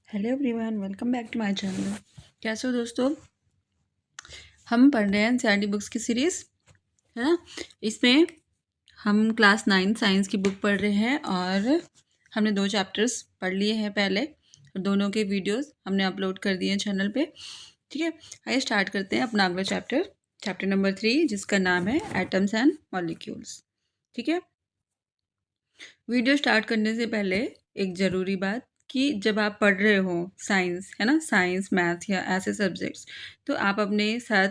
Hello everyone, welcome back to my channel. कैसे हो दोस्तों? हम पढ़ रहे हैं एनसीईआरटी बुक्स की सीरीज़, है ना। इसमें हम क्लास 9 साइंस की बुक पढ़ रहे हैं और हमने 2 चैप्टर्स पढ़ लिए हैं पहले और दोनों के वीडियोस हमने अपलोड कर दिए हैं चैनल पे। ठीक है, आइए स्टार्ट करते हैं अपना अगला चैप्टर नंबर 3, जिसका नाम है एटम्स एंड मॉलिक्यूल्स। ठीक है, वीडियो स्टार्ट करने से पहले एक ज़रूरी बात कि जब आप पढ़ रहे हो साइंस, है ना, साइंस मैथ या ऐसे सब्जेक्ट्स, तो आप अपने साथ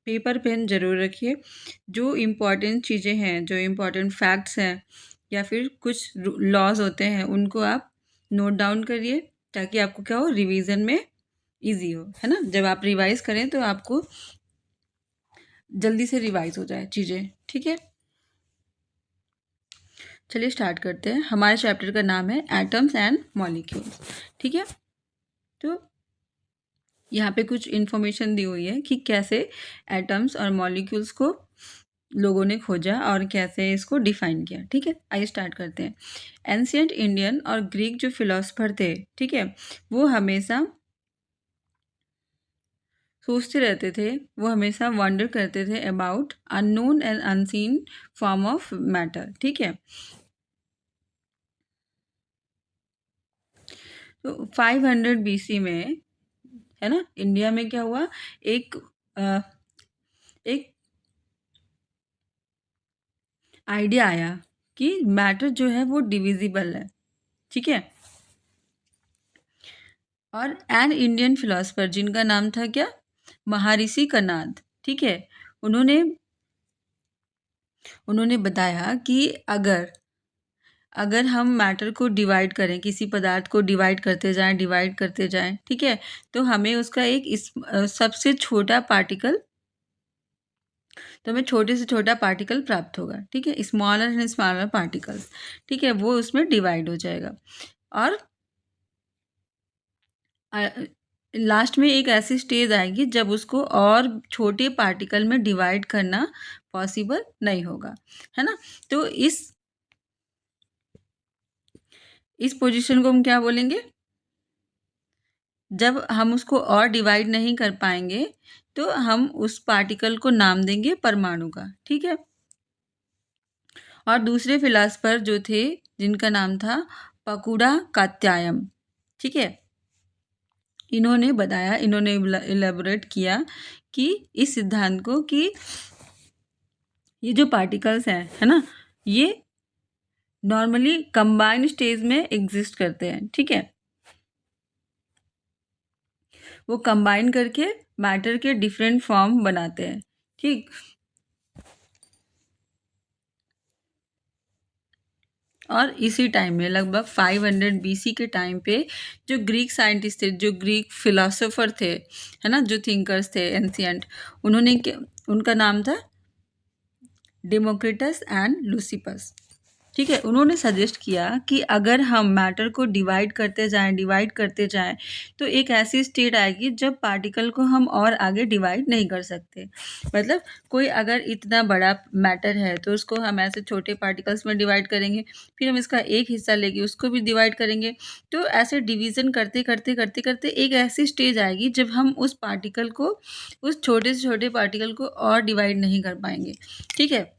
पेपर पेन ज़रूर रखिए। जो इम्पॉर्टेंट चीज़ें हैं, जो इम्पॉर्टेंट फैक्ट्स हैं या फिर कुछ लॉज होते हैं, उनको आप नोट डाउन करिए ताकि आपको क्या हो, रिवीजन में इजी हो, है ना। जब आप रिवाइज करें तो आपको जल्दी से रिवाइज हो जाए चीज़ें। ठीक है, चलिए स्टार्ट करते हैं। हमारे चैप्टर का नाम है एटम्स एंड मॉलिक्यूल्स। ठीक है, तो यहाँ पे कुछ इन्फॉर्मेशन दी हुई है कि कैसे एटम्स और मॉलिक्यूल्स को लोगों ने खोजा और कैसे इसको डिफाइन किया। ठीक है, आइए स्टार्ट करते हैं। एंशियंट इंडियन और ग्रीक जो फिलोसफर थे, ठीक है, वो हमेशा सोचते रहते थे, वो हमेशा वंडर करते थे about unknown and unseen form of matter. ठीक है, तो 500 BC में, है ना, इंडिया में क्या हुआ, एक एक आइडिया आया कि मैटर जो है वो डिविजिबल है। ठीक है, और एन इंडियन फिलोसफर जिनका नाम था क्या, महर्षि कणाद। ठीक है, उन्होंने उन्होंने बताया कि अगर हम मैटर को डिवाइड करें, किसी पदार्थ को डिवाइड करते जाएं, ठीक है, तो हमें उसका सबसे छोटा पार्टिकल, तो हमें छोटे से छोटा पार्टिकल प्राप्त होगा। ठीक है, स्मॉलर एंड स्मॉलर पार्टिकल्स, ठीक है, वो उसमें डिवाइड हो जाएगा और लास्ट में एक ऐसी स्टेज आएगी जब उसको और छोटे पार्टिकल में डिवाइड करना पॉसिबल नहीं होगा, है ना। तो इस पोजीशन को हम क्या बोलेंगे, जब हम उसको और डिवाइड नहीं कर पाएंगे तो हम उस पार्टिकल को नाम देंगे परमाणु का। ठीक है, और दूसरे फिलासफर जो थे जिनका नाम था पकुड़ा कात्यायन। ठीक है, इन्होंने इलेबोरेट किया कि इस सिद्धांत को कि ये जो पार्टिकल्स हैं, है ना, ये नॉर्मली कंबाइंड स्टेज में एग्जिस्ट करते हैं। ठीक है, वो कंबाइन करके मैटर के डिफरेंट फॉर्म बनाते हैं। ठीक, और इसी टाइम में लगभग 500 BC के टाइम पे जो ग्रीक साइंटिस्ट थे, जो ग्रीक फिलोसोफर थे, है ना, जो थिंकर्स थे एंशियंट, उनका नाम था डेमोक्रिटस एंड लूसिपस। ठीक है, उन्होंने सजेस्ट किया कि अगर हम मैटर को डिवाइड करते जाएं तो एक ऐसी स्टेट आएगी जब पार्टिकल को हम और आगे डिवाइड नहीं कर सकते। मतलब कोई अगर इतना बड़ा मैटर है तो उसको हम ऐसे छोटे पार्टिकल्स में डिवाइड करेंगे, फिर हम इसका एक हिस्सा लेके उसको भी डिवाइड करेंगे, तो ऐसे डिवीज़न करते करते करते करते एक ऐसी स्टेज आएगी जब हम उस छोटे से छोटे पार्टिकल को और डिवाइड नहीं कर पाएंगे। ठीक है,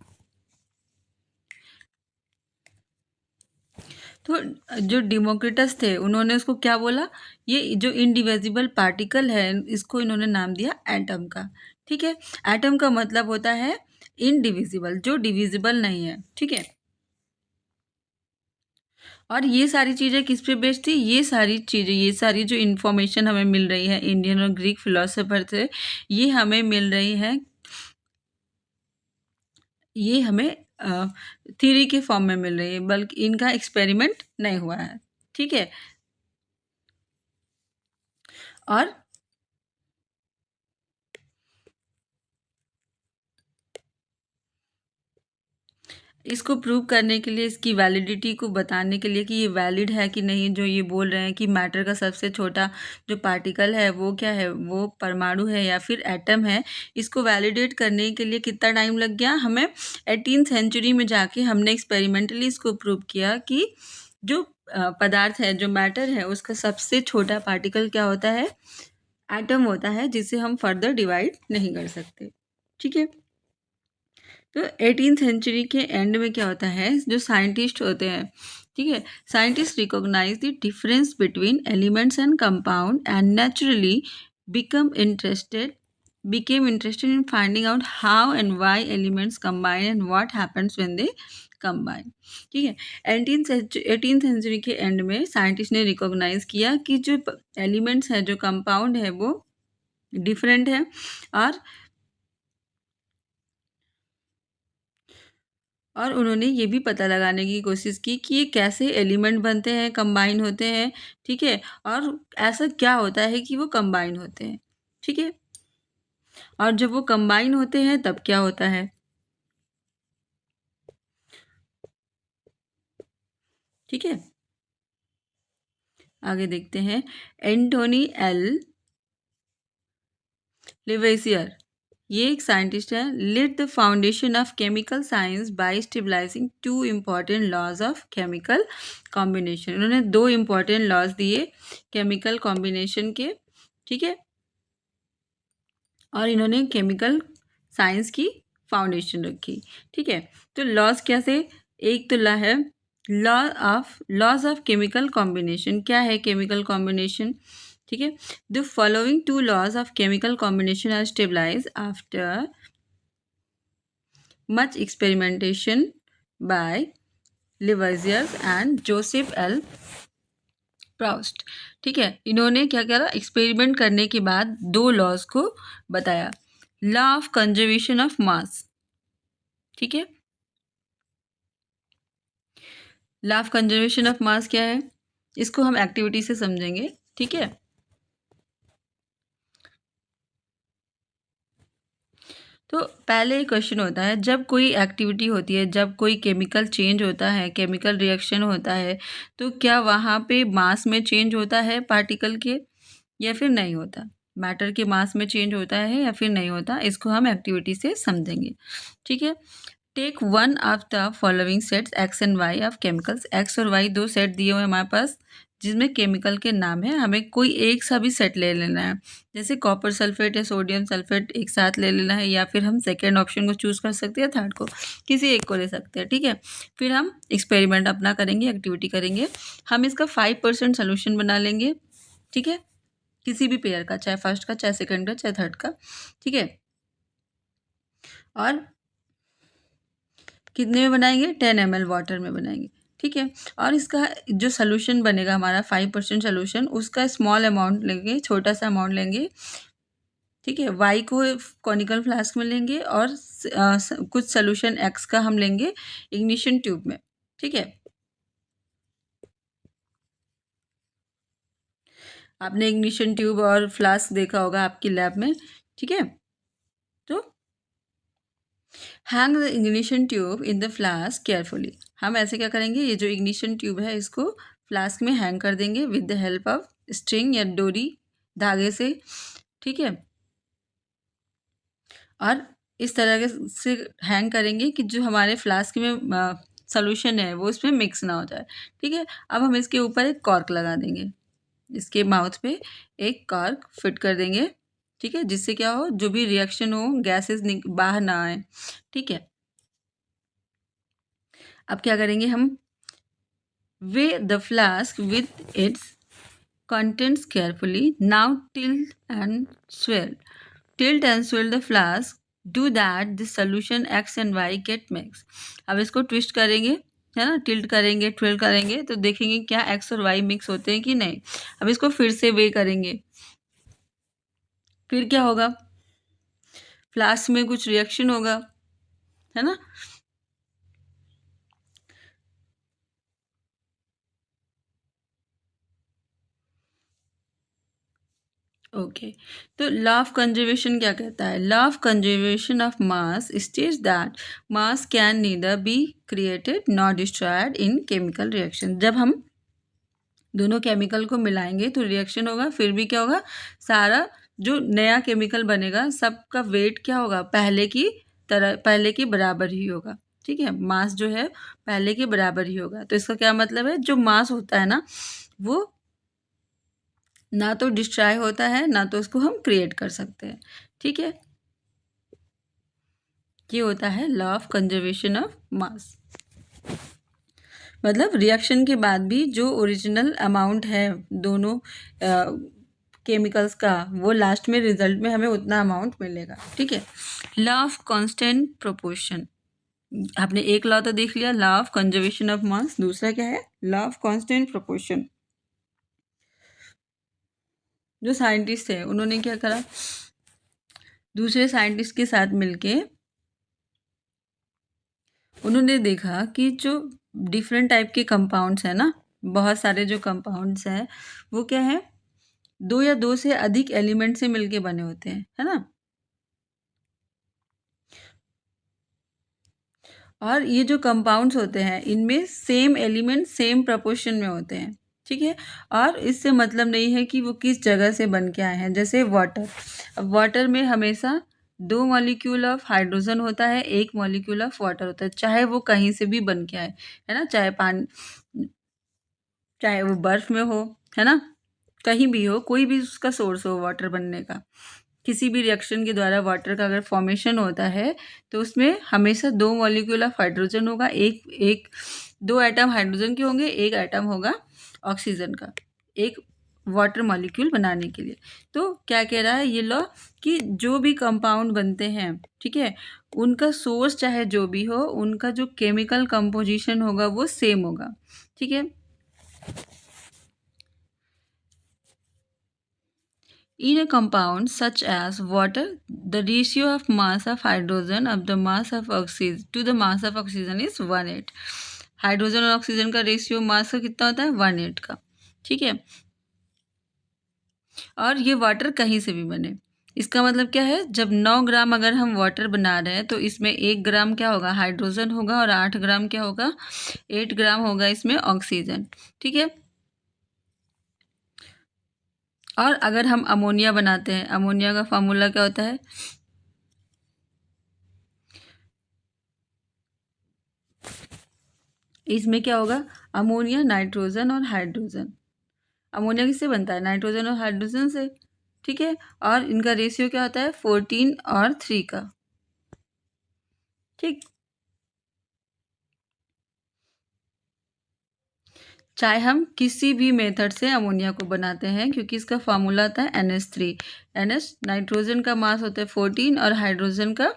तो जो डेमोक्रिटस थे उन्होंने उसको क्या बोला, ये जो इनडिविजिबल पार्टिकल है इसको इन्होंने नाम दिया एटम का। ठीक है, एटम का मतलब होता है इनडिविजिबल, जो डिविजिबल नहीं है। ठीक है, और ये सारी चीज़ें किस पे बेस्ड थी, ये सारी जो इन्फॉर्मेशन हमें मिल रही है इंडियन और ग्रीक फिलोसोफर से, ये हमें मिल रही है, ये हमें थ्योरी के फॉर्म में मिल रही है, बल्कि इनका एक्सपेरिमेंट नहीं हुआ है। ठीक है, और इसको प्रूव करने के लिए, इसकी वैलिडिटी को बताने के लिए कि ये वैलिड है कि नहीं, जो ये बोल रहे हैं कि मैटर का सबसे छोटा जो पार्टिकल है वो क्या है, वो परमाणु है या फिर एटम है, इसको वैलिडेट करने के लिए कितना टाइम लग गया हमें, 18th सेंचुरी में जाके हमने एक्सपेरिमेंटली इसको प्रूव किया कि जो पदार्थ है, जो मैटर है, उसका सबसे छोटा पार्टिकल क्या होता है? एटम होता है, जिसे हम फर्दर डिवाइड नहीं कर सकते। ठीक है। तो 18th सेंचुरी के एंड में क्या होता है, जो साइंटिस्ट होते हैं, ठीक है, scientist recognise the difference between elements and compound and naturally became interested in finding out how and why elements combine and what happens when they combine। ठीक है। 18th सेंचुरी के एंड में साइंटिस्ट ने recognise किया कि जो elements है, जो कंपाउंड है, वो डिफरेंट है, और उन्होंने ये भी पता लगाने की कोशिश की कि ये कैसे एलिमेंट बनते हैं, कंबाइन होते हैं। ठीक है। और ऐसा क्या होता है कि वो कंबाइन होते हैं। ठीक है। और जब वो कंबाइन होते हैं तब क्या होता है। ठीक है। आगे देखते हैं। एंटोनी एल लेवेसियर, ये एक साइंटिस्ट है, led the foundation of chemical science by stabilising 2 important laws of chemical combination. उन्होंने 2 इम्पॉर्टेंट लॉज दिए केमिकल कॉम्बिनेशन के। ठीक है। और इन्होंने केमिकल साइंस की फाउंडेशन रखी। ठीक है। तो लॉज क्या से, एक तो है लॉज ऑफ केमिकल कॉम्बिनेशन। क्या है केमिकल कॉम्बिनेशन? ठीक है। The following 2 laws of chemical combination are stabilise after much experimentation by Lavoisier and Joseph L Proust. ठीक है। इन्होंने क्या करा, एक्सपेरिमेंट करने के बाद 2 लॉज को बताया। Law of conservation of mass. ठीक है। Law of conservation of mass क्या है, इसको हम एक्टिविटी से समझेंगे। ठीक है। तो पहले एक क्वेश्चन होता है, जब कोई एक्टिविटी होती है, जब कोई केमिकल चेंज होता है, केमिकल रिएक्शन होता है, तो क्या वहाँ पे मास में चेंज होता है पार्टिकल के, या फिर नहीं होता? मैटर के मास में चेंज होता है या फिर नहीं होता, इसको हम एक्टिविटी से समझेंगे। ठीक है। Take one of the following sets x and y of chemicals. X और वाई 2 सेट दिए हुए हमारे पास, जिसमें केमिकल के नाम है। हमें कोई एक सा भी सेट ले लेना है, जैसे कॉपर सल्फेट या सोडियम सल्फेट एक साथ ले लेना है, या फिर हम सेकेंड ऑप्शन को चूज़ कर सकते हैं, थर्ड को, किसी एक को ले सकते हैं। ठीक है। फिर हम एक्सपेरिमेंट अपना करेंगे, एक्टिविटी करेंगे। हम इसका 5% सोल्यूशन बना लेंगे। ठीक है। किसी भी पेयर का, चाहे फर्स्ट का, चाहे सेकंड का, चाहे थर्ड का। ठीक है। और कितने में बनाएंगे? 10 ml वाटर में बनाएंगे। ठीक है। और इसका जो सोल्यूशन बनेगा हमारा 5% सोल्यूशन, उसका स्मॉल अमाउंट लेंगे, छोटा सा अमाउंट लेंगे। ठीक है। वाई को कॉनिकल फ्लास्क में लेंगे, और कुछ सोल्यूशन एक्स का हम लेंगे इग्निशन ट्यूब में। ठीक है। आपने इग्निशन ट्यूब और फ्लास्क देखा होगा आपकी लैब में। ठीक है। तो hang the ignition tube in the flask carefully. हम ऐसे क्या करेंगे, ये जो इग्निशन ट्यूब है इसको फ्लास्क में हैंग कर देंगे with the help of string या डोरी, धागे से। ठीक है। और इस तरह से हैंग करेंगे कि जो हमारे फ्लास्क में सोल्यूशन है वो उसमें मिक्स ना हो जाए। ठीक है। अब हम इसके ऊपर एक कॉर्क लगा देंगे, इसके माउथ पे एक कॉर्क फिट कर देंगे। ठीक है। जिससे क्या हो, जो भी रिएक्शन हो, गैसेस बाहर ना आए। ठीक है। अब क्या करेंगे हम, way the flask with its contents carefully. Now tilt and swirl the flask. Do that the solution x and y get mixed. अब इसको ट्विस्ट करेंगे, है ना, टिल्ट करेंगे, ट्विल करेंगे, तो देखेंगे क्या x और y मिक्स होते हैं कि नहीं। अब इसको फिर से वे करेंगे, फिर क्या होगा, फ्लास्क में कुछ रिएक्शन होगा, है ना। ओके। तो लॉ ऑफ कंजर्वेशन क्या कहता है? Law of conservation of mass states that mass can neither be created not destroyed in chemical reaction. जब हम दोनों केमिकल को मिलाएंगे तो रिएक्शन होगा, फिर भी क्या होगा, सारा जो नया केमिकल बनेगा सबका वेट क्या होगा, पहले की तरह, पहले के बराबर ही होगा। ठीक है, मास जो है पहले के बराबर ही होगा। तो इसका क्या मतलब है, जो मास होता है ना वो ना तो डिस्ट्रॉय होता है ना तो उसको हम क्रिएट कर सकते हैं। ठीक है, ये होता है law of conservation of mass. मतलब रिएक्शन के बाद भी जो ओरिजिनल अमाउंट है दोनों केमिकल्स का, वो लास्ट में रिजल्ट में हमें उतना अमाउंट मिलेगा। ठीक है, लॉ ऑफ कांस्टेंट प्रोपोर्शन, आपने एक लॉ तो देख लिया, law of conservation of mass. दूसरा क्या है, लॉ ऑफ कांस्टेंट प्रोपोर्शन। जो साइंटिस्ट है उन्होंने क्या करा, दूसरे साइंटिस्ट के साथ मिलके उन्होंने देखा कि जो डिफरेंट टाइप के कंपाउंड्स हैं ना, बहुत सारे जो कंपाउंड्स हैं वो क्या है, दो या दो से अधिक एलिमेंट से मिलके बने होते हैं, है ना। और ये जो कंपाउंड्स होते हैं इनमें सेम एलिमेंट सेम प्रोपोर्शन में होते हैं। ठीक है, और इससे मतलब नहीं है कि वो किस जगह से बन के आए हैं। जैसे वाटर, अब वाटर में हमेशा 2 मॉलिक्यूल ऑफ हाइड्रोजन होता है, 1 मॉलिक्यूल ऑफ वाटर होता है, चाहे वो कहीं से भी बन के आए, है ना। चाहे पानी, चाहे वो बर्फ में हो, है ना, कहीं भी हो, कोई भी उसका सोर्स हो वाटर बनने का। किसी भी रिएक्शन के द्वारा वाटर का अगर फॉर्मेशन होता है तो उसमें हमेशा 2 मॉलिक्यूल ऑफ हाइड्रोजन होगा, एक एक 2 एटम हाइड्रोजन के होंगे, 1 एटम होगा ऑक्सीजन का, एक वाटर मॉलिक्यूल बनाने के लिए। तो क्या कह रहा है ये लॉ, कि जो भी कंपाउंड बनते हैं, ठीक है, उनका सोर्स चाहे जो भी हो, उनका जो केमिकल कंपोजिशन होगा वो सेम होगा। ठीक है, in a compound such as water, the ratio of mass of hydrogen of the mass of oxygen to the mass of oxygen is 1/8। Hydrogen और ऑक्सीजन का रेशियो मास का कितना होता है, 1/8 का। ठीक है, और ये वाटर कहीं से भी बने, इसका मतलब क्या है, जब 9 ग्राम अगर हम वाटर बना रहे हैं तो इसमें 1 ग्राम क्या होगा, हाइड्रोजन होगा, और 8 ग्राम क्या होगा, 8 ग्राम होगा इसमें ऑक्सीजन। ठीक है, और अगर हम अमोनिया बनाते हैं, अमोनिया का फार्मूला क्या होता है, इसमें क्या होगा, अमोनिया, नाइट्रोजन और हाइड्रोजन। अमोनिया किससे बनता है, नाइट्रोजन और हाइड्रोजन से। ठीक है, और इनका रेशियो क्या होता है, 14 और 3 का। ठीक, चाहे हम किसी भी मेथड से अमोनिया को बनाते हैं, क्योंकि इसका फार्मूला आता है NH3। NH नाइट्रोजन का मास होता है 14 और हाइड्रोजन का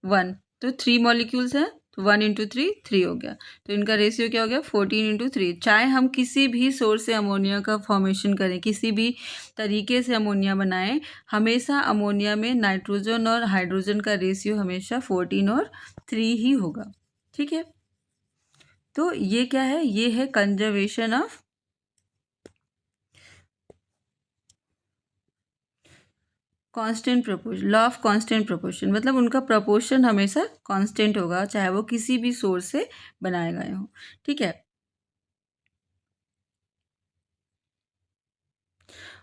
1, तो 3 मॉलिक्यूल्स हैं, तो 1 इंटू 3 3 हो गया, तो इनका रेशियो क्या हो गया, 14 इंटू 3। चाहे हम किसी भी सोर्स से अमोनिया का फॉर्मेशन करें, किसी भी तरीके से अमोनिया बनाएं, हमेशा अमोनिया में नाइट्रोजन और हाइड्रोजन का रेशियो हमेशा 14 और 3 ही होगा। ठीक है, तो ये क्या है, ये है conservation of constant proportion, law of constant proportion. मतलब उनका प्रोपोर्शन हमेशा कांस्टेंट होगा, चाहे वो किसी भी सोर्स से बनाए गए हों। ठीक है,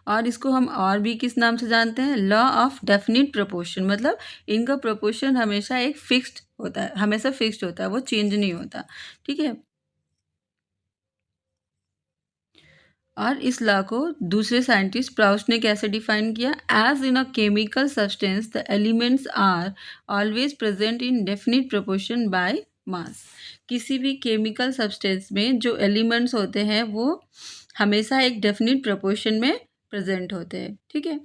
और इसको हम और भी किस नाम से जानते हैं, लॉ ऑफ डेफिनिट प्रोपोर्शन। मतलब इनका प्रोपोर्शन हमेशा एक फिक्स्ड होता है, हमेशा फिक्स्ड होता है, वो चेंज नहीं होता। ठीक है, और इस लॉ को दूसरे साइंटिस्ट प्राउस्ट ने कैसे डिफाइन किया, as in a chemical substance the elements are always present in definite proportion by mass. किसी भी केमिकल सब्सटेंस में जो एलिमेंट्स होते हैं वो हमेशा एक डेफिनिट प्रोपोर्शन में प्रेजेंट होते हैं। ठीक है,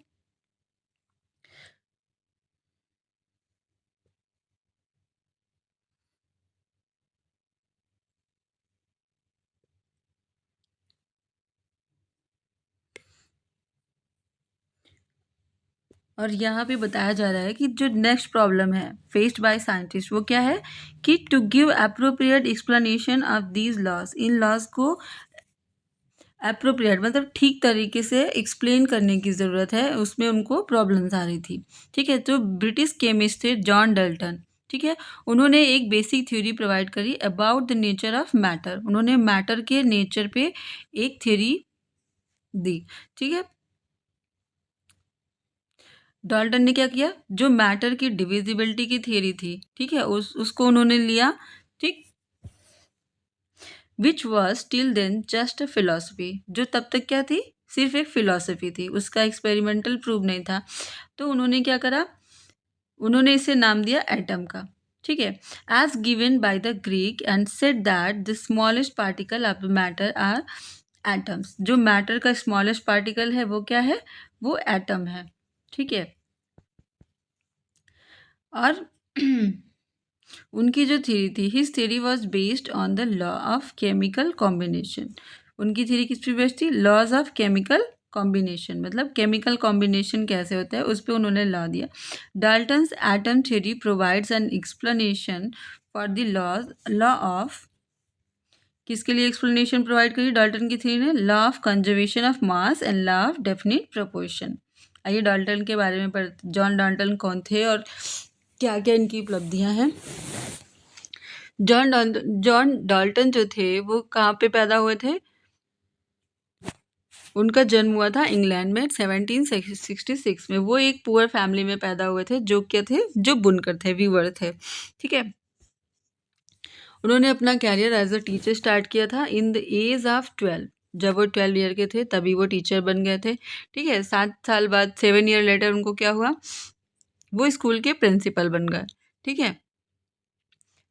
और यहाँ पे बताया जा रहा है कि जो नेक्स्ट प्रॉब्लम है फेस्ड बाय साइंटिस्ट वो क्या है, कि to give appropriate explanation of these laws, इन लॉज को अप्रोप्रिएट मतलब ठीक तरीके से एक्सप्लेन करने की ज़रूरत है, उसमें उनको प्रॉब्लम्स आ रही थी। ठीक है, तो ब्रिटिश केमिस्ट थे जॉन डल्टन। ठीक है, उन्होंने एक बेसिक थ्योरी प्रोवाइड करी about the nature of matter. उन्होंने मैटर के नेचर पे एक थ्योरी दी। ठीक है, डाल्टन ने क्या किया, जो मैटर की डिविजिबिलिटी की थ्योरी थी, ठीक है, उसको उन्होंने लिया। Which was till then just a philosophy, जो तब तक क्या थी, सिर्फ एक फिलोसफी थी, उसका एक्सपेरिमेंटल प्रूव नहीं था। तो उन्होंने क्या करा, उन्होंने इसे नाम दिया एटम का। ठीक है, as given by the Greek and said that the smallest particle of matter are atoms, जो मैटर का स्मॉलेस्ट पार्टिकल है वो क्या है, वो एटम है। ठीक है, और उनकी जो थ्योरी थी, his theory was based on the law of chemical combination. उनकी थ्योरी किस पे बेस्ड थी, लॉज ऑफ केमिकल कॉम्बिनेशन, मतलब केमिकल कॉम्बिनेशन कैसे होता है उस पर उन्होंने लॉ दिया। Dalton's atom theory provides an explanation for the law of, किसके लिए एक्सप्लेनेशन प्रोवाइड करी डाल्टन की थ्योरी ने, law of conservation of mass and law of definite proportion. आइए डाल्टन के बारे में पढ़ते, जॉन डाल्टन कौन थे और क्या क्या इनकी उपलब्धियां हैं। जॉन डाल्टन जो थे वो कहाँ पे पैदा हुए थे, उनका जन्म हुआ था इंग्लैंड में 1766 में। वो एक पुअर फैमिली में पैदा हुए थे, जो क्या थे, जो बुनकर थे, वीवर थे। ठीक है, उन्होंने अपना career as a teacher start किया था इन द एज ऑफ 12। जब वो 12 ईयर के थे तभी वो टीचर बन गए थे। ठीक है, 7 साल बाद 7 ईयर लेटर उनको क्या हुआ, वो स्कूल के प्रिंसिपल बन गए। ठीक है,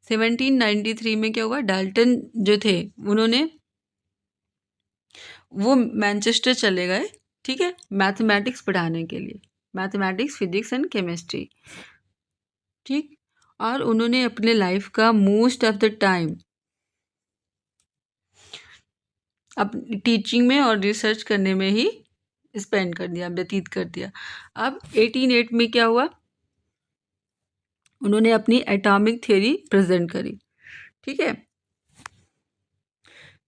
1793 में क्या हुआ, डाल्टन जो थे उन्होंने, वो मैनचेस्टर चले गए। ठीक है, मैथमेटिक्स पढ़ाने के लिए, मैथमेटिक्स, फिजिक्स एंड केमिस्ट्री। ठीक, और उन्होंने अपने लाइफ का मोस्ट ऑफ द टाइम अब टीचिंग में और रिसर्च करने में ही स्पेंड कर दिया, व्यतीत कर दिया। अब 1808 में क्या हुआ, उन्होंने अपनी एटॉमिक थ्योरी प्रेजेंट करी। ठीक है,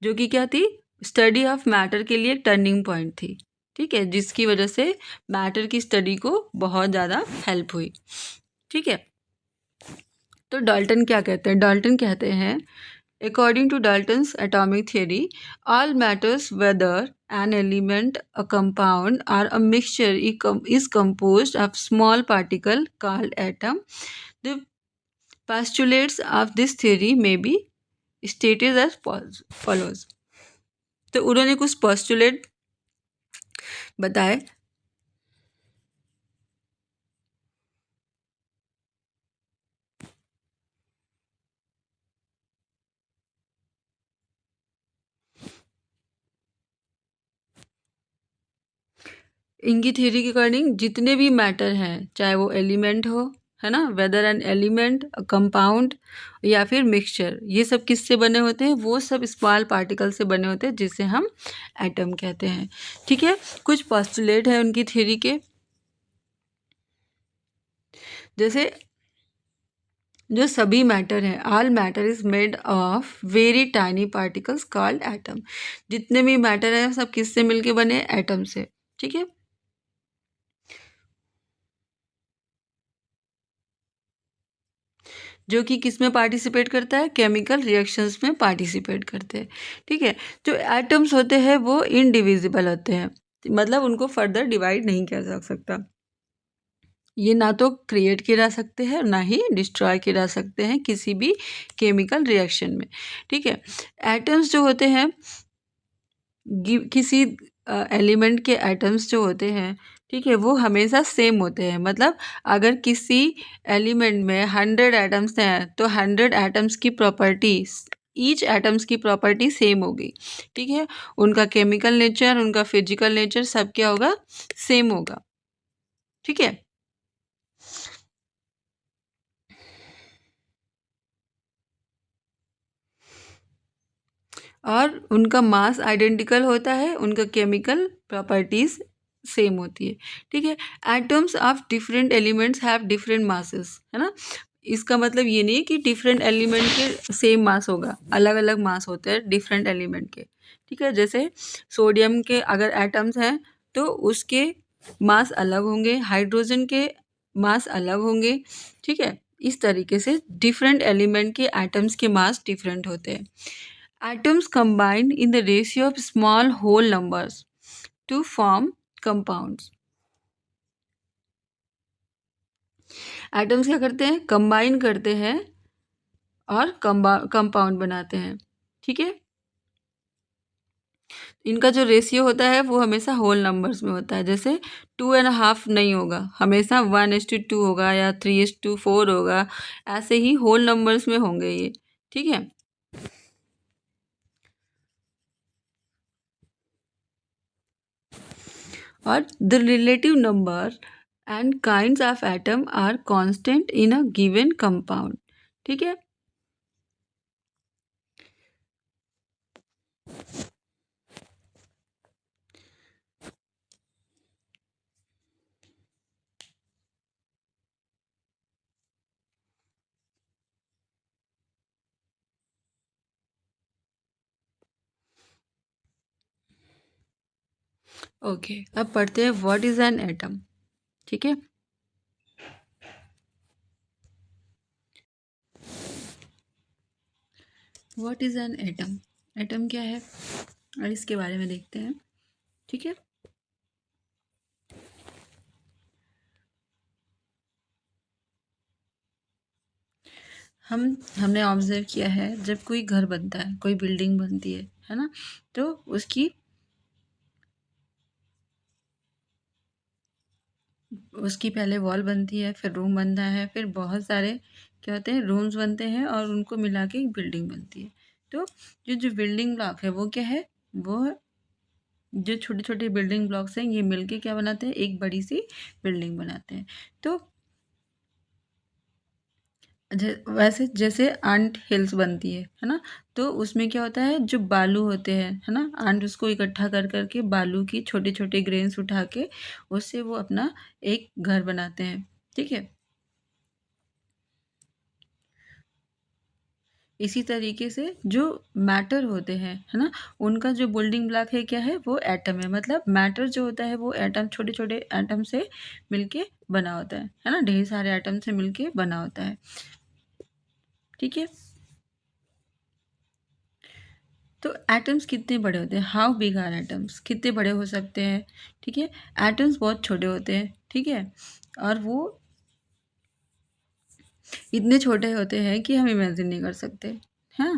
जो कि क्या थी, स्टडी ऑफ मैटर के लिए एक टर्निंग पॉइंट थी। ठीक है, जिसकी वजह से मैटर की स्टडी को बहुत ज़्यादा हेल्प हुई। ठीक है, तो डाल्टन क्या कहते हैं, डाल्टन कहते हैं, according to Dalton's atomic theory, all matters, whether an element, a compound, or a mixture, is composed of small particle called atom. The postulates of this theory may be stated as follows. तो उन्होंने कुछ postulate बताए। इनकी theory के according जितने भी matter हैं, चाहे वो एलिमेंट हो, है ना, वेदर एन एलिमेंट, कंपाउंड या फिर मिक्सचर, ये सब किससे बने होते हैं, वो सब स्मॉल पार्टिकल से बने होते हैं, जिसे हम एटम कहते हैं। ठीक है, कुछ पोस्टुलेट है उनकी थ्योरी के, जैसे जो सभी मैटर है, all matter is made of very tiny particles called atom. जितने भी मैटर है सब किससे मिलके बने, एटम से। ठीक है, जो कि किस में पार्टिसिपेट करता है, केमिकल रिएक्शंस में पार्टिसिपेट करते हैं। ठीक है, जो एटम्स होते हैं वो इनडिविजिबल होते हैं, मतलब उनको फर्दर डिवाइड नहीं किया जा सकता। ये ना तो क्रिएट किए जा सकते हैं ना ही डिस्ट्रॉय किए जा सकते हैं किसी भी केमिकल रिएक्शन में। ठीक है, एटम्स जो होते हैं, किसी एलिमेंट के एटम्स जो होते हैं, ठीक है, वो हमेशा सेम होते हैं। मतलब अगर किसी एलिमेंट में 100 एटम्स हैं तो 100 एटम्स की प्रॉपर्टी, ईच एटम्स की प्रॉपर्टी सेम होगी। ठीक है, उनका केमिकल नेचर, उनका फिजिकल नेचर सब क्या होगा, सेम होगा। ठीक है, और उनका मास आइडेंटिकल होता है, उनका केमिकल प्रॉपर्टीज सेम होती है। ठीक है, atoms of different elements have different masses, है ना। इसका मतलब ये नहीं है कि डिफरेंट एलिमेंट के सेम मास होगा, अलग अलग मास होते हैं डिफरेंट एलिमेंट के। ठीक है, जैसे सोडियम के अगर एटम्स हैं तो उसके मास अलग होंगे, हाइड्रोजन के मास अलग होंगे। ठीक है, इस तरीके से डिफरेंट एलिमेंट के एटम्स के मास डिफरेंट होते हैं। Atoms combine in the ratio of small whole numbers to form compounds. Atoms क्या करते हैं, कंबाइन करते हैं और कंपाउंड बनाते हैं। ठीक है, इनका जो रेशियो होता है वो हमेशा होल नंबर्स में होता है। जैसे 2.5 नहीं होगा, हमेशा 1:2 होगा या 3:4 होगा, ऐसे ही होल नंबर्स में होंगे ये। ठीक है। और the relative number and kinds of atom are constant in a given compound. ठीक है। ओके, अब पढ़ते हैं व्हाट इज एन एटम। ठीक है। What is an atom, atom क्या है और इसके बारे में देखते हैं। ठीक है। हमने ऑब्जर्व किया है, जब कोई घर बनता है, कोई बिल्डिंग बनती है ना, तो उसकी पहले वॉल बनती है, फिर रूम बनता है, फिर बहुत सारे क्या होते हैं, रूम्स बनते हैं और उनको मिला के एक बिल्डिंग बनती है। तो जो बिल्डिंग ब्लॉक है वो क्या है, वो जो छोटे छोटे बिल्डिंग ब्लॉक्स हैं ये मिलके क्या बनाते हैं, एक बड़ी सी बिल्डिंग बनाते हैं। तो वैसे जैसे आंट हिल्स बनती है ना, तो उसमें क्या होता है, जो बालू होते हैं है ना, आंट उसको इकट्ठा कर करके बालू की छोटे छोटे ग्रेन्स उठा के उससे वो अपना एक घर बनाते हैं। ठीक है। इसी तरीके से जो मैटर होते हैं है ना, उनका जो बिल्डिंग ब्लॉक है क्या है, वो एटम है। मतलब मैटर जो होता है वो एटम, छोटे छोटे एटम से मिलके बना होता है ना, ढेर सारे एटम से मिलके बना होता है। ठीक है। तो एटम्स कितने बड़े होते हैं, हाउ बिग आर एटम्स, कितने बड़े हो सकते हैं। ठीक है। एटम्स बहुत छोटे होते हैं। ठीक है। और वो इतने छोटे होते हैं कि हम इमेजिन नहीं कर सकते। हाँ।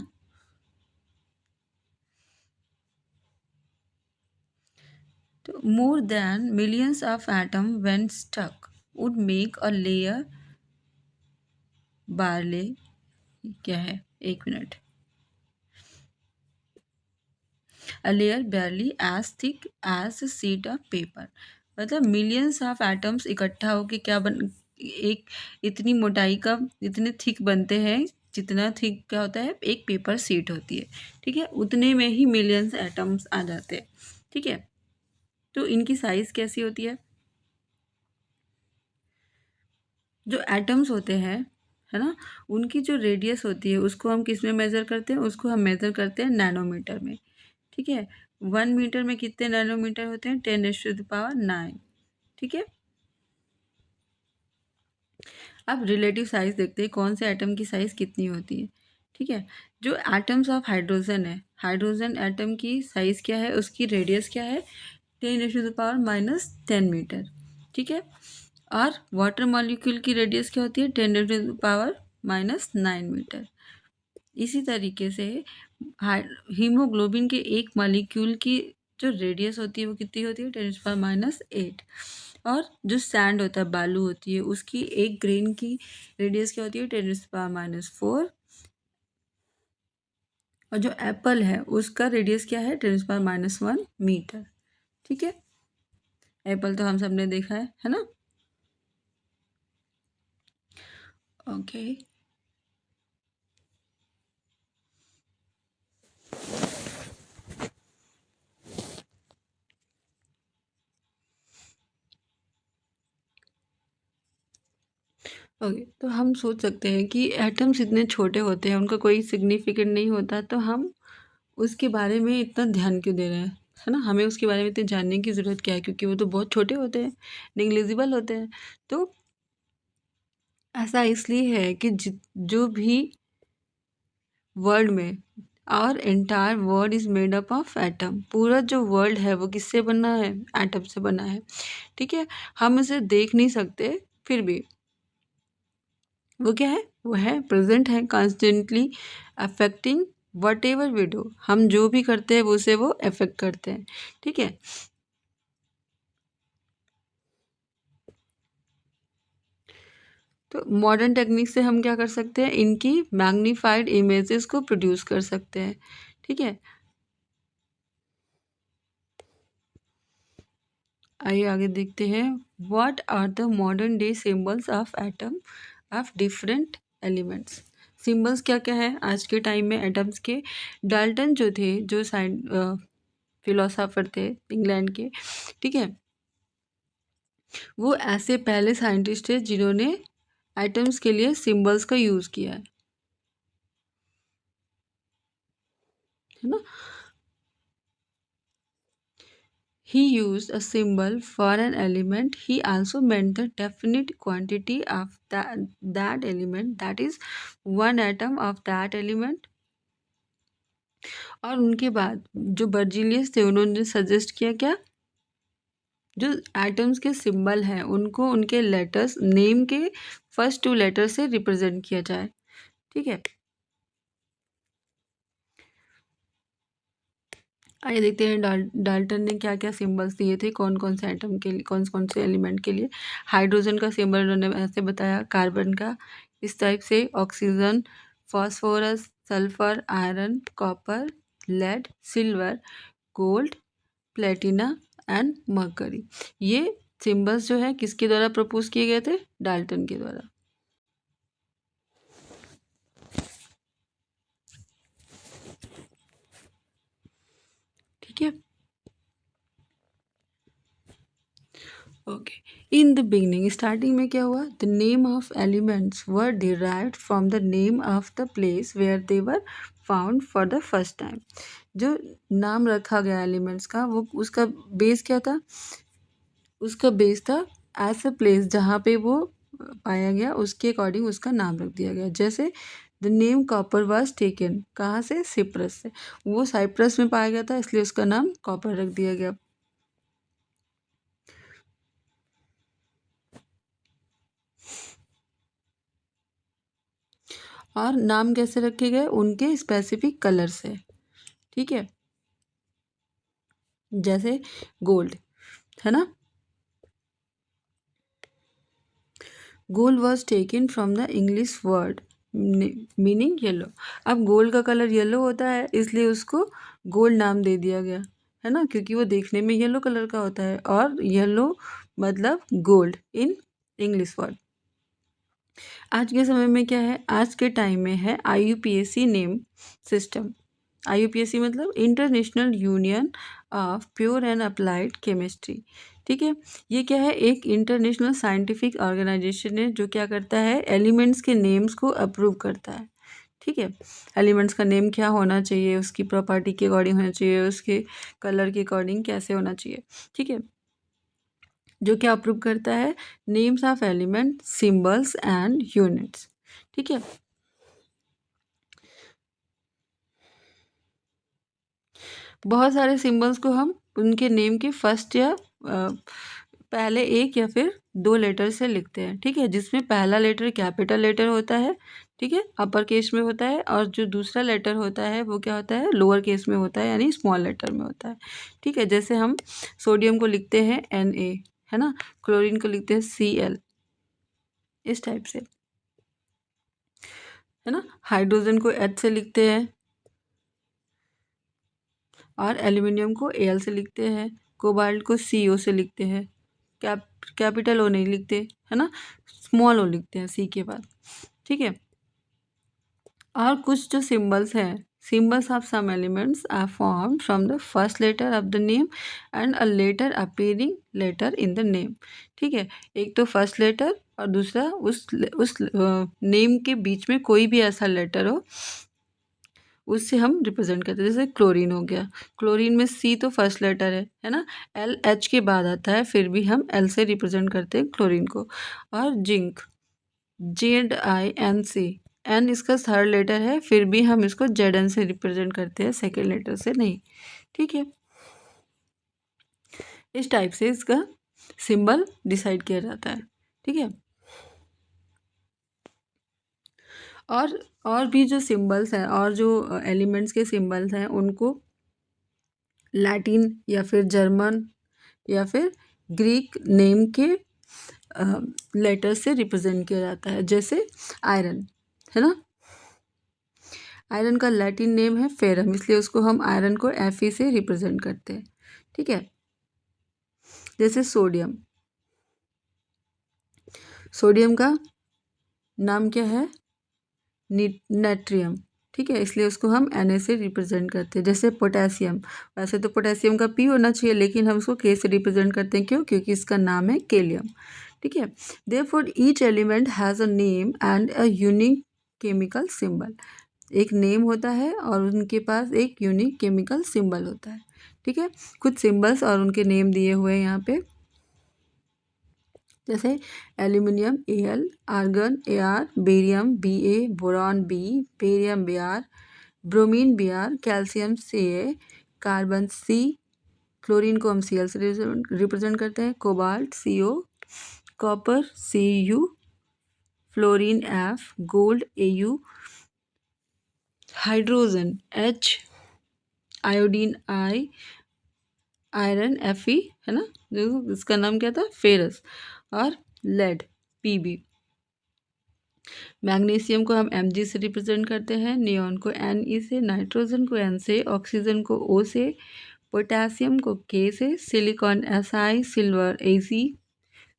तो more than millions of atom when stuck would make a layer barely, क्या है, एक minute, a layer barely as thick as a sheet of paper। मतलब मिलियंस ऑफ एटम्स इकट्ठा होके क्या बन, एक इतनी मोटाई का, इतने थिक बनते हैं, जितना थिक क्या होता है, एक पेपर शीट होती है। ठीक है। उतने में ही मिलियंस एटम्स आ जाते हैं। ठीक है। तो इनकी साइज कैसी होती है, जो एटम्स होते हैं है ना, उनकी जो रेडियस होती है उसको हम किस में मेज़र करते हैं, उसको हम मेज़र करते हैं नैनोमीटर में। ठीक है। 1 मीटर में कितने नैनोमीटर होते हैं, 10⁹ ठीक है। अब रिलेटिव साइज देखते हैं, कौन से एटम की साइज कितनी होती है। ठीक है। जो एटम्स ऑफ हाइड्रोजन है, हाइड्रोजन एटम की साइज क्या है, उसकी रेडियस क्या है, 10⁻⁻10 मीटर। ठीक है। और वाटर मॉलिक्यूल की रेडियस क्या होती है, 10⁻⁻9 मीटर। इसी तरीके से हीमोग्लोबिन के एक मॉलिक्यूल की जो रेडियस होती है वो कितनी होती है, 10⁻⁸ और जो सैंड होता है, बालू होती है, उसकी एक ग्रेन की रेडियस क्या होती है, 10⁻⁴। और जो एप्पल है उसका रेडियस क्या है, 10⁻⁻1 मीटर। ठीक है। एप्पल तो हम सब ने देखा है ना। ओके। ओके, तो हम सोच सकते हैं कि एटम्स इतने छोटे होते हैं, उनका कोई सिग्निफिकेंट नहीं होता, तो हम उसके बारे में इतना ध्यान क्यों दे रहे हैं, है ना, हमें उसके बारे में इतने जानने की ज़रूरत क्या है, क्योंकि वो तो बहुत छोटे होते हैं, निग्लिजिबल होते हैं। तो ऐसा इसलिए है कि जो भी वर्ल्ड में, और entire world is made up of atom, पूरा जो वर्ल्ड है वो किससे बना है, एटम से बना है। ठीक है। हम इसे देख नहीं सकते, फिर भी वो क्या है, वो है प्रेजेंट है, constantly affecting whatever we do, हम जो भी करते हैं उसे वो अफेक्ट करते हैं। ठीक है, तो मॉडर्न टेक्निक से हम क्या कर सकते हैं, इनकी मैग्नीफाइड इमेजेस को प्रोड्यूस कर सकते हैं। ठीक है, आइए आगे देखते हैं। What are the modern day symbols of atom of different elements. Symbols क्या क्या है आज के टाइम में एटम्स के। डाल्टन जो थे, जो फिलोसोफर थे इंग्लैंड के, ठीक है, वो ऐसे पहले साइंटिस्ट थे जिन्होंने एटम्स के लिए सिंबल्स का यूज़ किया है ना। He used a symbol for an element. He also meant the definite quantity of that element, that is one atom of that element. और उनके बाद जो बर्जीलियस थे उन्होंने सजेस्ट किया क्या, जो एटम्स के सिंबल हैं उनको उनके लेटर्स, नेम के फर्स्ट टू लेटर से रिप्रेजेंट किया जाए। ठीक है, आइए देखते हैं डाल्टन ने क्या क्या सिंबल्स दिए थे, कौन कौन से एटम के लिए, कौन कौन से एलिमेंट के लिए। हाइड्रोजन का सिंबल उन्होंने ऐसे बताया, कार्बन का इस टाइप से, oxygen, phosphorus, sulphur, iron, copper, lead, silver, gold, platina and mercury. ये सिंबल्स जो है किसके द्वारा प्रपोज किए गए थे, डाल्टन के द्वारा। ठीक है, okay. In the beginning, starting में क्या हुआ, the name of elements were derived from the name of the place where they were found for the first time. जो नाम रखा गया एलिमेंट्स का, वो उसका बेस क्या था, उसका बेस था एज अ प्लेस जहाँ पे वो पाया गया, उसके अकॉर्डिंग उसका नाम रख दिया गया। जैसे the name copper was taken, कहाँ से, सिप्रस से, वो साइप्रस में पाया गया था इसलिए उसका नाम कॉपर रख दिया गया। और नाम कैसे रखे गए, उनके स्पेसिफिक कलर से। ठीक है, जैसे गोल्ड है ना, gold was taken from the English word meaning yellow. अब गोल्ड का कलर येलो होता है इसलिए उसको गोल्ड नाम दे दिया गया, है ना, क्योंकि वो देखने में येलो कलर का होता है और येलो मतलब गोल्ड इन इंग्लिश वर्ड। आज के समय में क्या है, आज के टाइम में है IUPAC नेम सिस्टम। IUPAC मतलब international union of pure and applied chemistry. ठीक है, ये क्या है, एक इंटरनेशनल साइंटिफिक ऑर्गेनाइजेशन है जो क्या करता है, एलिमेंट्स के नेम्स को अप्रूव करता है। ठीक है, एलिमेंट्स का नेम क्या होना चाहिए, उसकी प्रॉपर्टी के अकॉर्डिंग होना चाहिए, उसके कलर के अकॉर्डिंग कैसे होना चाहिए। ठीक है, जो क्या अप्रूव करता है, names of element, symbols and units. ठीक है, बहुत सारे सिंबल्स को हम उनके नेम के फर्स्ट या पहले एक या फिर दो लेटर से लिखते हैं। ठीक है, जिसमें पहला लेटर कैपिटल लेटर होता है, ठीक है, अपर केस में होता है, और जो दूसरा लेटर होता है वो क्या होता है, लोअर केस में होता है, यानी स्मॉल लेटर में होता है। ठीक है, जैसे हम सोडियम को लिखते हैं Na, है ना, क्लोरीन को लिखते हैं Cl, इस टाइप से, है ना। हाइड्रोजन को H से लिखते हैं और एल्यूमिनियम को Al से लिखते हैं, कोबाल्ट को Co से लिखते हैं, कैपिटल ओ नहीं लिखते, है ना, स्मॉल ओ लिखते हैं सी के बाद। ठीक है, और कुछ जो सिंबल्स हैं, symbols of some elements are form from the first letter of the name and a letter appearing letter in the name. ठीक है, एक तो फर्स्ट लेटर और दूसरा उस नेम के बीच में कोई भी ऐसा लेटर हो, उससे हम रिप्रेजेंट करते हैं। जैसे क्लोरीन हो गया, क्लोरीन में C तो फर्स्ट लेटर है ना, LH के बाद आता है, फिर भी हम L से रिप्रेजेंट करते हैं क्लोरीन को। और जिंक, ZINC, N इसका थर्ड लेटर है, फिर भी हम इसको ZN से रिप्रेजेंट करते हैं, सेकेंड लेटर से नहीं। ठीक है, इस टाइप से इसका सिंबल डिसाइड किया जाता है। ठीक है, और भी जो सिंबल्स हैं और जो एलिमेंट्स के सिंबल्स हैं उनको लैटिन या फिर जर्मन या फिर ग्रीक नेम के लेटर से रिप्रेजेंट किया जाता है। जैसे आयरन है ना, आयरन का लैटिन नेम है फेरम, इसलिए उसको हम आयरन को Fe से रिप्रेजेंट करते हैं। ठीक है, जैसे सोडियम, सोडियम का नाम क्या है, नेट्रियम। ठीक है, इसलिए उसको हम Na से रिप्रेजेंट करते हैं। जैसे पोटेशियम, वैसे तो पोटेशियम का P होना चाहिए लेकिन हम उसको K से रिप्रेजेंट करते हैं। क्यों? क्योंकि इसका नाम है केलियम। ठीक है, therefore each element has a name and a unique chemical symbol. एक नेम होता है और उनके पास एक यूनिक केमिकल सिंबल होता है। ठीक है, कुछ सिंबल्स और उनके नेम दिए हुए हैं यहाँ पे, जैसे aluminium Al, argon Ar, barium Ba, boron B, barium Br, bromine Br, calcium Ca, carbon C, chlorine को हम Cl से रिप्रेजेंट करते हैं, cobalt Co, copper Cu, fluorine F, gold Au, hydrogen H, iodine I, iron Fe है ना, जो इसका नाम क्या था, फेरस, और लेड Pb। मैग्नीशियम को हम Mg से रिप्रेजेंट करते हैं, नियॉन को Ne से, नाइट्रोजन को N से, ऑक्सीजन को O से, पोटेशियम को K से, silicon Si, silver Ag,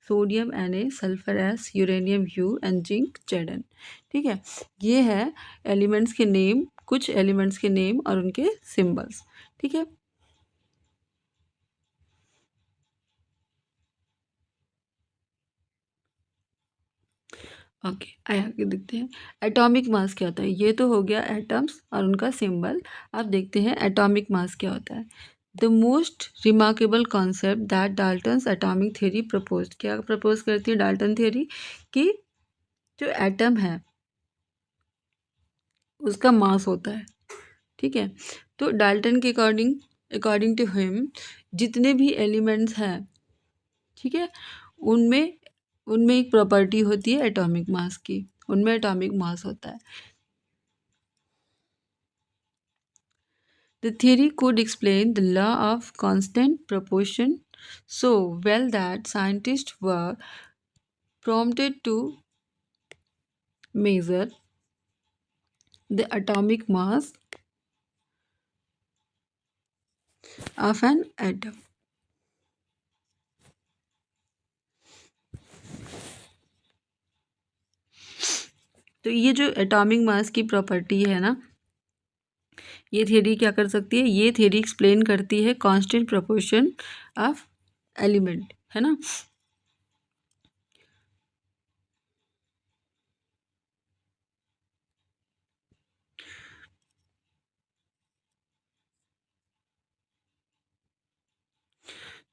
sodium Na, sulphur S, uranium U and zinc Zn। ठीक है, ये है एलिमेंट्स के नेम, कुछ एलिमेंट्स के नेम और उनके सिंबल्स। ठीक है, ओके, आगे देखते हैं एटॉमिक मास क्या होता है। ये तो हो गया एटम्स और उनका सिंबल। अब देखते हैं एटॉमिक मास क्या होता है। The most remarkable concept that Dalton's atomic theory propose, क्या प्रपोज करती है डाल्टन थ्योरी, कि जो एटम है उसका मास होता है। ठीक है, तो डाल्टन के अकॉर्डिंग टू हिम जितने भी एलिमेंट्स हैं, ठीक है, उनमें उनमें एक प्रॉपर्टी होती है एटॉमिक मास की, उनमें एटॉमिक मास होता है। The theory could explain the law of constant proportion so well that scientists were prompted to measure the atomic mass of an atom. तो ये जो एटॉमिक मास की प्रॉपर्टी है ना, ये थियरी क्या कर सकती है, ये थियरी एक्सप्लेन करती है कांस्टेंट प्रोपोर्शन ऑफ एलिमेंट, है ना।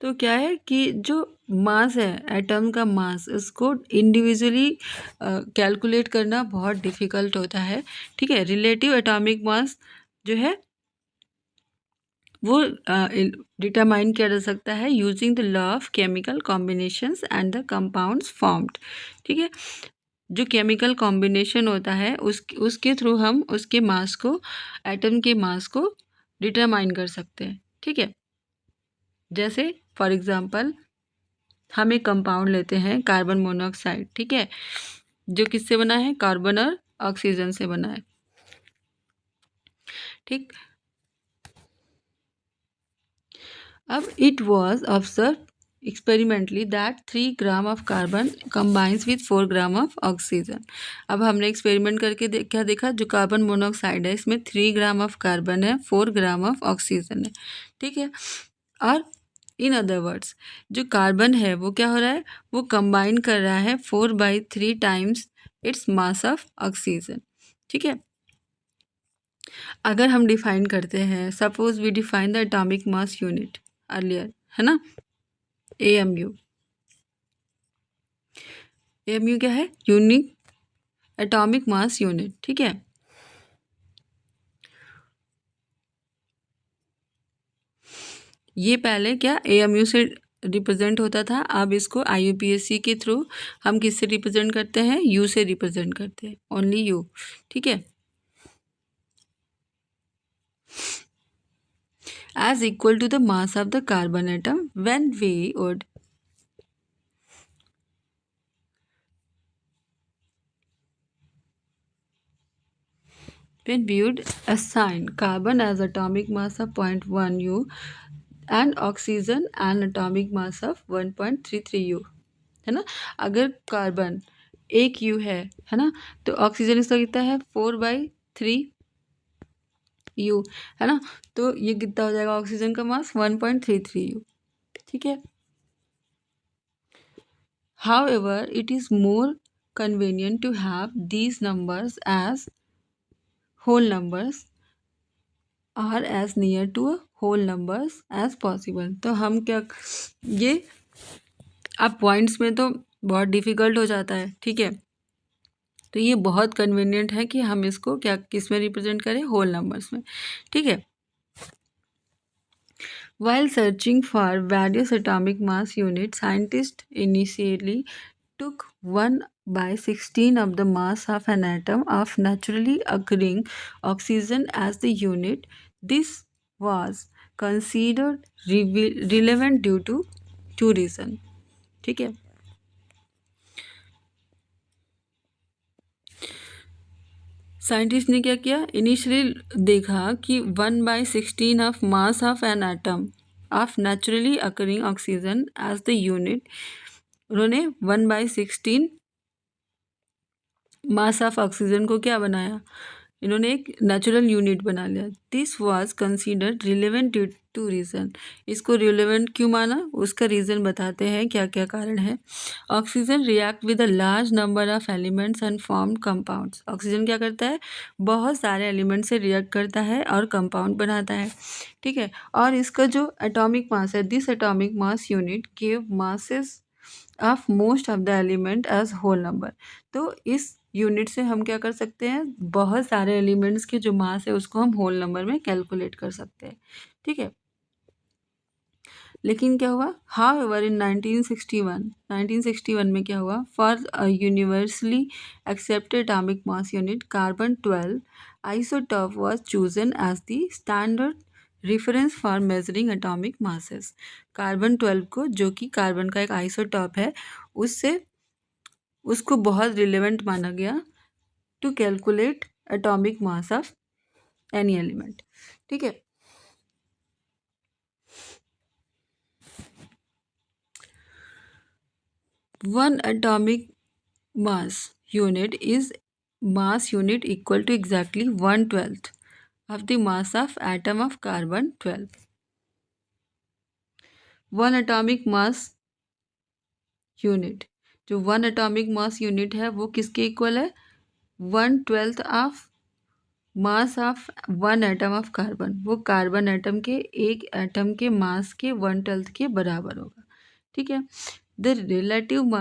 तो क्या है कि जो मास है, एटम का मास, इसको इंडिविजुअली कैलकुलेट करना बहुत डिफ़िकल्ट होता है। ठीक है, रिलेटिव एटॉमिक मास जो है वो डिटरमाइन किया जा सकता है using the law of chemical combinations and the compounds formed. ठीक है, जो केमिकल कॉम्बिनेशन होता है उसके थ्रू हम उसके मास को, एटम के मास को डिटरमाइन कर सकते हैं। ठीक है, जैसे फॉर एग्जांपल हम एक कंपाउंड लेते हैं कार्बन मोनोऑक्साइड। ठीक है, जो किससे बना है, कार्बन और ऑक्सीजन से बना है। ठीक, अब it was observe experimentally that 3 gram of carbon combines with 4 gram of oxygen. अब हमने एक्सपेरिमेंट करके क्या देखा, जो कार्बन मोनोऑक्साइड है इसमें 3 ग्राम ऑफ कार्बन है, 4 ग्राम ऑफ ऑक्सीजन है। ठीक है, और इन अदर वर्ड्स जो कार्बन है वो क्या हो रहा है, वो कंबाइन कर रहा है 4/3 times its mass of oxygen. ठीक है, अगर हम डिफाइन करते हैं, suppose we define the atomic mass unit earlier, है ना, AMU। AMU क्या है, यूनिक एटॉमिक मास यूनिट। ठीक है, ये पहले क्या AMU से रिप्रेजेंट होता था, अब इसको IUPAC के थ्रू हम किससे रिप्रेजेंट करते हैं, U से रिप्रेजेंट करते हैं, ओनली U। ठीक है, as equal to the mass of the carbon atom when we would assign carbon as atomic mass of 0.1 U and oxygen and atomic mass of 1.33 U, है ना। अगर कार्बन 1 U है ना, तो ऑक्सीजन इसका कितना है 4/3 U, है ना। तो ये कितना हो जाएगा ऑक्सीजन का मास 1.33 U। ठीक है, however it is more convenient to have these numbers as whole numbers are as near to a whole numbers as possible। तो हम क्या, ये अब पॉइंट्स में तो बहुत डिफ़िकल्ट हो जाता है, ठीक है। तो ये बहुत कन्वीनियंट है कि हम इसको क्या किस में रिप्रेजेंट करें, होल नंबर्स में। ठीक है, while searching for various atomic mass units, scientists initially took 1/16 of the mass of an atom of naturally occurring oxygen as the unit. This was considered relevant due to two reasons। ठीक है, scientist ने क्या किया, initially देखा कि 1/16 of mass of an atom of naturally occurring oxygen as the unit, उन्होंने 1/16 मास of oxygen को क्या बनाया, इन्होंने एक नेचुरल यूनिट बना लिया। This was considered relevant due to reason, इसको रिलेवेंट क्यों माना, उसका रीज़न बताते हैं क्या क्या कारण है। Oxygen react with a large number of elements and form compounds, oxygen क्या करता है, बहुत सारे एलिमेंट से रिएक्ट करता है और कंपाउंड बनाता है। ठीक है, और इसका जो एटॉमिक मास है, this atomic mass unit give masses of most of the element as whole number. तो इस यूनिट से हम क्या कर सकते हैं, बहुत सारे एलिमेंट्स के जो मास है उसको हम होल नंबर में कैलकुलेट कर सकते हैं। ठीक है, लेकिन क्या हुआ, हाउ एवर इन 1961 में क्या हुआ, for universally accepted atomic mass unit carbon 12 isotope was chosen as the standard reference for measuring atomic masses. Carbon 12 को, जो कि कार्बन का एक आइसोटॉप है, उससे उसको बहुत रिलेवेंट माना गया to calculate atomic mass of any element. ठीक है, one atomic mass unit is mass unit equal to exactly 1/12 of the mass of atom of carbon 12। One atomic mass unit, जो वन एटॉमिक मास यूनिट है वो किसके equal है, 1/12 of mass of one atom of carbon, वो carbon atom के एक atom के मास के 1/12 के बराबर होगा। ठीक है, the relative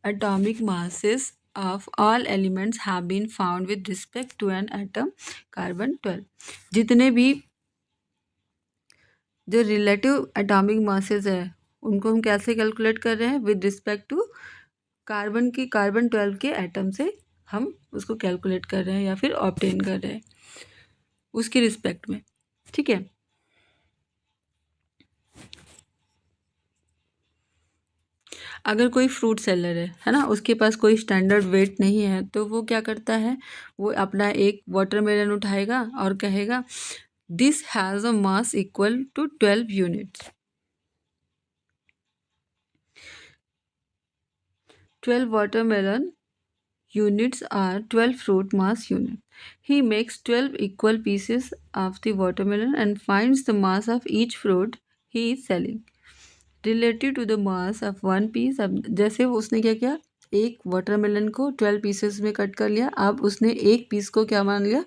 atomic masses of all elements have been found with respect to an atom carbon 12। जितने भी जो रिलेटिव एटॉमिक मासेस है उनको हम कैसे कैलकुलेट कर रहे हैं, विद रिस्पेक्ट टू कार्बन की, कार्बन 12 के एटम से हम उसको कैलकुलेट कर रहे हैं या फिर ऑब्टेन कर रहे हैं उसके रिस्पेक्ट में। ठीक है, अगर कोई फ्रूट सेलर है ना, उसके पास कोई स्टैंडर्ड वेट नहीं है, तो वो क्या करता है, वो अपना एक वाटरमेलन उठाएगा और कहेगा this has a mass equal to 12 units. 12 watermelon units are 12 fruit mass unit। He makes 12 equal pieces of the watermelon and finds the mass of each fruit he is selling relative to the mass of one piece। अब जैसे वो उसने क्या किया, एक watermelon को 12 pieces में cut कर लिया, अब उसने एक पीस को क्या मान लिया,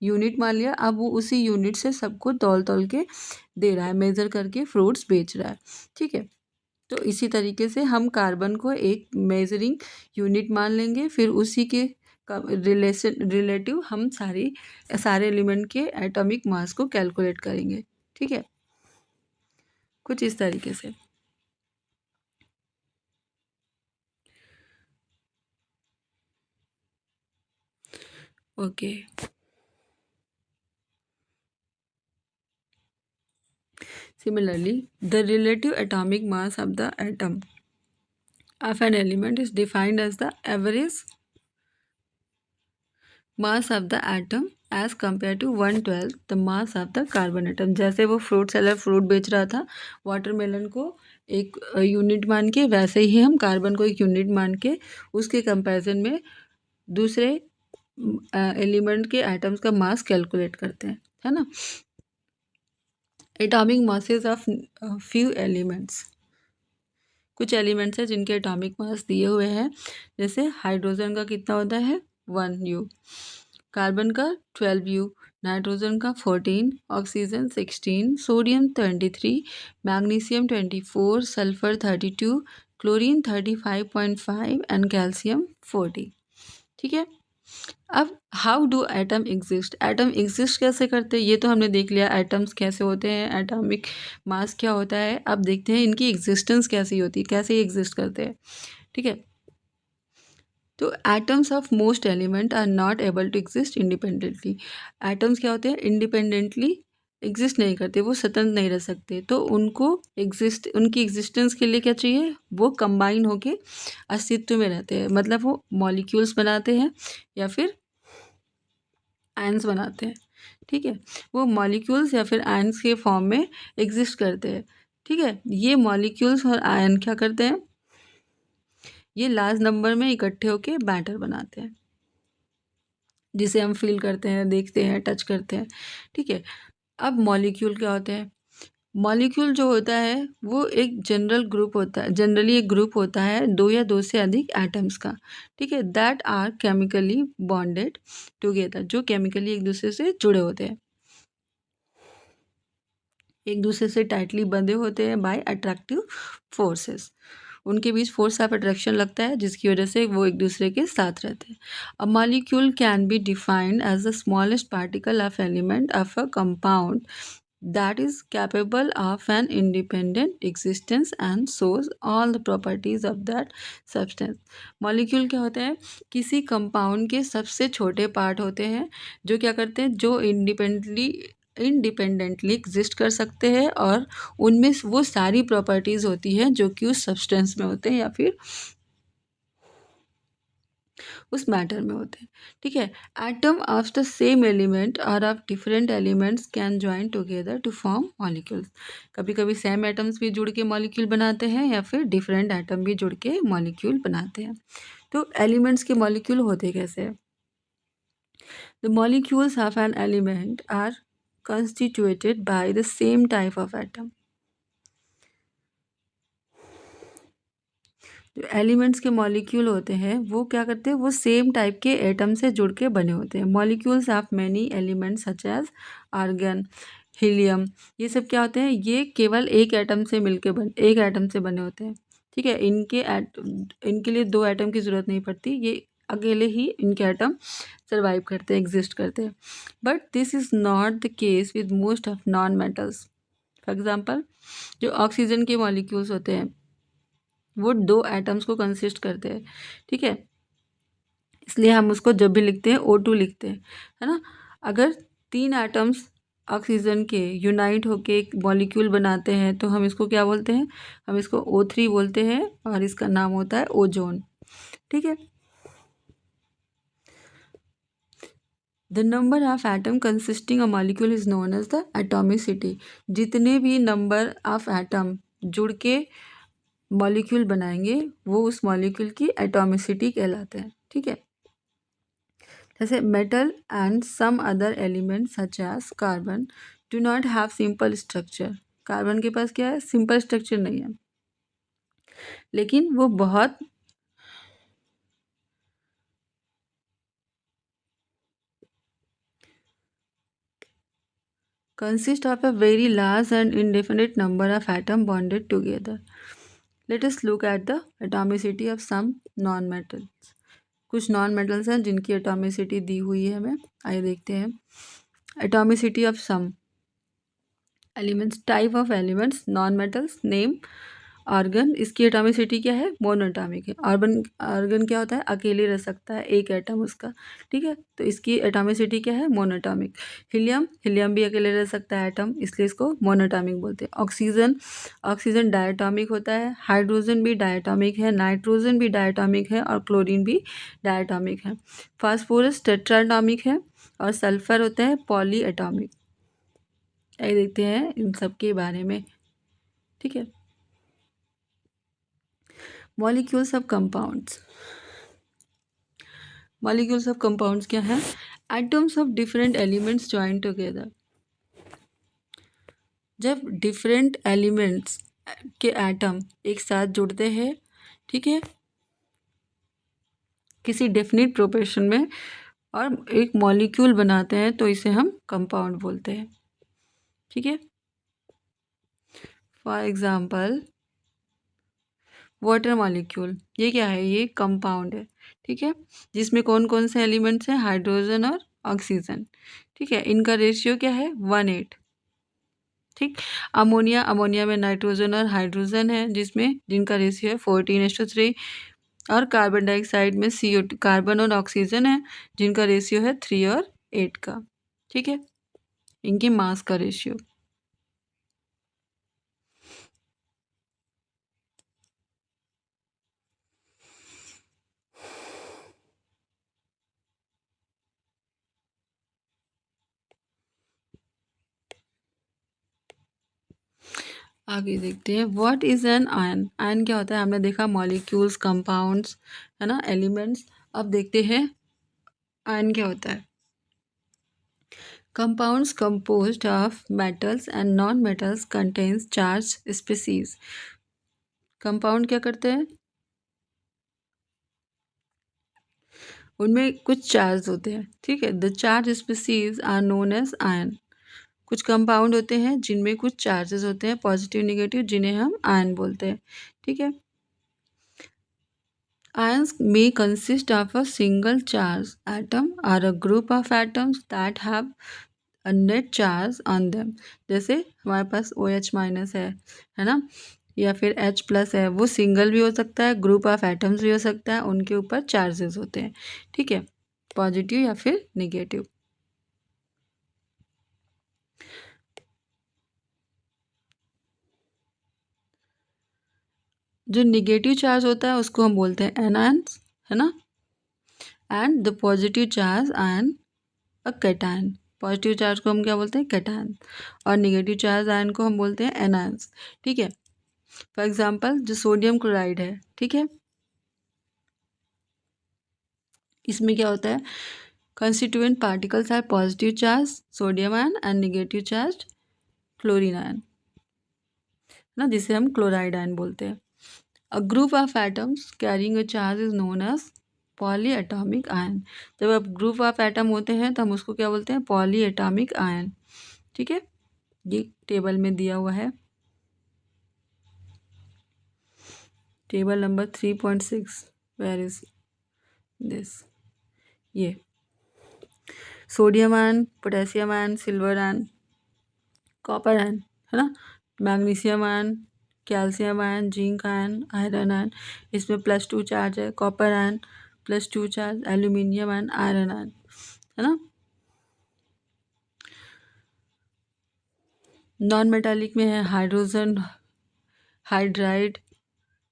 यूनिट मान लिया। अब वो उसी यूनिट से सबको तौल तौल के दे रहा है, मेज़र करके फ्रूट्स बेच रहा है। ठीक है, तो इसी तरीके से हम कार्बन को एक मेजरिंग यूनिट मान लेंगे, फिर उसी के रिलेटिव हम सारे एलिमेंट के एटॉमिक मास को कैलकुलेट करेंगे। ठीक है, कुछ इस तरीके से। Okay. Similarly, the relative atomic mass of the atom of an element is defined as the average mass of the atom as compared to 1/12 the mass of the carbon atom। जैसे वो fruit seller fruit बेच रहा था watermelon को एक unit मान के, वैसे ही हम कार्बन को एक यूनिट मान के उसके कंपैरिजन में दूसरे एलिमेंट के एटम्स का मास कैलकुलेट करते हैं, है ना। Atomic masses of few elements, कुछ एलिमेंट्स हैं जिनके एटॉमिक मास दिए हुए हैं। जैसे हाइड्रोजन का कितना होता है 1U, कार्बन का 12U, नाइट्रोजन का 14, oxygen 16, sodium 23, magnesium 24, sulphur 32, chlorine 35.5 and calcium 40। ठीक है। अब how do atom exist, atom exist कैसे करते हैं ये तो हमने देख लिया, एटम्स कैसे होते हैं, एटॉमिक मास क्या होता है। अब देखते हैं इनकी एग्जिस्टेंस कैसी होती है, कैसे एग्जिस्ट करते हैं। ठीक है। तो atoms of most element are not able to exist independently. Atoms क्या होते हैं, इंडिपेंडेंटली एग्जिस्ट नहीं करते, वो स्वतंत्र नहीं रह सकते। तो उनकी एग्जिस्टेंस के लिए क्या चाहिए, वो कंबाइन होके अस्तित्व में रहते हैं, मतलब वो मॉलिक्यूल्स बनाते हैं या फिर आयंस बनाते हैं। ठीक है। वो मॉलिक्यूल्स या फिर आयंस के फॉर्म में एग्जिस्ट करते हैं। ठीक है। ये मॉलिक्यूल्स और आयन क्या करते हैं, ये लार्ज नंबर में इकट्ठे होके मैटर बनाते हैं, जिसे हम फील करते हैं, देखते हैं, टच करते हैं। ठीक है। अब मॉलिक्यूल क्या होते हैं, मॉलिक्यूल जो होता है वो एक जनरल ग्रुप होता है, जनरली एक ग्रुप होता है दो या दो से अधिक एटम्स का। ठीक है। That are chemically bonded together, जो केमिकली एक दूसरे से जुड़े होते हैं, एक दूसरे से टाइटली बंधे होते हैं बाय अट्रैक्टिव फोर्सेस। उनके बीच फोर्स ऑफ अट्रैक्शन लगता है जिसकी वजह से वो एक दूसरे के साथ रहते हैं। A molecule can be defined as the smallest particle of element of a compound that is capable of an independent existence and shows all the properties of that substance। Molecule क्या होते हैं, किसी कंपाउंड के सबसे छोटे part होते हैं जो क्या करते हैं, जो इंडिपेंडेंटली एग्जिस्ट कर सकते हैं और उनमें वो सारी प्रॉपर्टीज़ होती हैं जो कि उस सब्सटेंस में होते हैं या फिर उस मैटर में होते हैं। ठीक है। Atom of the same element और of different elements can join together to form molecules. कभी कभी सेम एटम्स भी जुड़ के मॉलिक्यूल बनाते हैं या फिर डिफरेंट एटम भी जुड़ के मॉलिक्यूल बनाते हैं। तो एलिमेंट्स के मॉलिक्यूल होते कैसे हैं, the molecules of an element are constituted by the same type of atom। जो एलिमेंट्स के मॉलिक्यूल होते हैं वो क्या करते हैं, वो सेम टाइप के एटम से जुड़ के बने होते हैं। Molecules of many elements such as argon, helium, ये सब क्या होते हैं, ये केवल एक एटम से एक एटम से बने होते हैं। ठीक है। इनके लिए दो एटम की ज़रूरत नहीं पड़ती, ये अकेले ही इनके एटम सर्वाइव करते हैं, एग्जिस्ट करते हैं। But this is not the case with most of non metals. For example, जो ऑक्सीजन के मॉलिक्यूल्स होते हैं वो दो एटम्स को कंसिस्ट करते हैं। ठीक है। इसलिए हम उसको जब भी लिखते हैं O2 लिखते हैं, है ना। अगर तीन एटम्स ऑक्सीजन के यूनाइट होके एक मॉलिक्यूल बनाते हैं तो हम इसको क्या बोलते हैं, हम इसको O3 बोलते हैं और इसका नाम होता है ओजोन। ठीक है। The number of atom consisting a molecule is known as the atomicity. जितने भी नंबर ऑफ एटम जुड़ के मॉलिक्यूल बनाएंगे वो उस मॉलिक्यूल की एटॉमिसिटी कहलाते हैं। ठीक है। जैसे metal and some other element such as carbon do not have simple structure. Carbon के पास क्या है, सिंपल स्ट्रक्चर नहीं है, लेकिन वो बहुत consist of a very large and indefinite number of atoms bonded together। Let us look at the atomicity of some non-metals। कुछ नॉन मेटल्स हैं जिनकी एटॉमिसिटी दी हुई है हमें, आइए देखते हैं। Atomicity of some elements, type of elements, non metals, name argon, इसकी एटॉमिसिटी क्या है, मोनोएटॉमिक है। आर्गन क्या होता है, अकेले रह सकता है, एक एटम उसका, ठीक है, तो इसकी एटॉमिसिटी क्या है, मोनोएटॉमिक। हीलियम भी अकेले रह सकता है एटम, इसलिए इसको मोनोएटॉमिक बोलते हैं। ऑक्सीजन डायटॉमिक होता है, हाइड्रोजन भी डायटॉमिक है, नाइट्रोजन भी डायटॉमिक है और क्लोरीन भी डायटॉमिक है। फास्फोरस टेट्राटॉमिक है और सल्फर होता है पॉलीएटॉमिक। ये देखते हैं इन सब के बारे में, ठीक है। Molecules of compounds, molecules of compounds क्या है, atoms of different elements join together. जब डिफरेंट एलिमेंट्स के एटम एक साथ जुड़ते हैं, ठीक है, किसी डेफिनेट प्रोपोर्शन में और एक मॉलिक्यूल बनाते हैं, तो इसे हम कंपाउंड बोलते हैं, ठीक है। फॉर एग्जाम्पल वाटर मॉलिक्यूल, ये क्या है, ये कंपाउंड है, ठीक है, जिसमें कौन कौन से एलिमेंट्स हैं, हाइड्रोजन और ऑक्सीजन, ठीक है, इनका रेशियो क्या है, 1:8, ठीक। अमोनिया में नाइट्रोजन और हाइड्रोजन है, जिनका रेशियो है 14:3। और कार्बन डाइऑक्साइड में CO2, कार्बन और ऑक्सीजन है, जिनका रेशियो है 3 और 8 का, ठीक है, इनकी मास का रेशियो। आगे देखते हैं what is an ion. Ion क्या होता है, हमने देखा मॉलिक्यूल्स, कंपाउंड्स, है ना, एलिमेंट्स। अब देखते हैं आयन क्या होता है। Compounds composed of metals and non metals contains charge species. Compound क्या करते हैं, उनमें कुछ चार्ज होते हैं, ठीक है, the charge species are known as ion. कुछ कंपाउंड होते हैं जिनमें कुछ चार्जेस होते हैं, पॉजिटिव नेगेटिव, जिन्हें हम आयन बोलते हैं, ठीक है। Ions may consist of a single charge atom or a group of atoms that have a net charge on them। जैसे हमारे पास OH माइनस है ना, या फिर H प्लस है, वो सिंगल भी हो सकता है, ग्रुप ऑफ एटम्स भी हो सकता है, उनके ऊपर चार्जेस होते हैं, ठीक है, पॉजिटिव या फिर निगेटिव। जो निगेटिव चार्ज होता है उसको हम बोलते हैं एनायंस, है ना, and the positive charge ion a cation. Positive charge को हम क्या बोलते हैं, कैटायन, और निगेटिव चार्ज आयन को हम बोलते हैं एनायंस, ठीक है। फॉर एग्जांपल जो सोडियम क्लोराइड है, ठीक है, इसमें क्या होता है, constituent particles are positive charge sodium ion and negative charge chlorine ion, ना, जिसे हम क्लोराइड आयन बोलते हैं। A group of atoms carrying a charge is known as polyatomic ion. जब अब ग्रुप ऑफ एटम होते हैं तो हम उसको क्या बोलते हैं, पॉलीएटॉमिक आयन, ठीक है, ये टेबल में दिया हुआ है, table number 3.6, where is this, ये sodium ion, potassium ion, silver ion, copper ion, है ना, magnesium ion, calcium ion, zinc ion, iron ion, इसमें +2 चार्ज है, copper ion +2 charge, aluminium ion, iron ion, है ना। नॉन मेटालिक में है hydrogen hydride,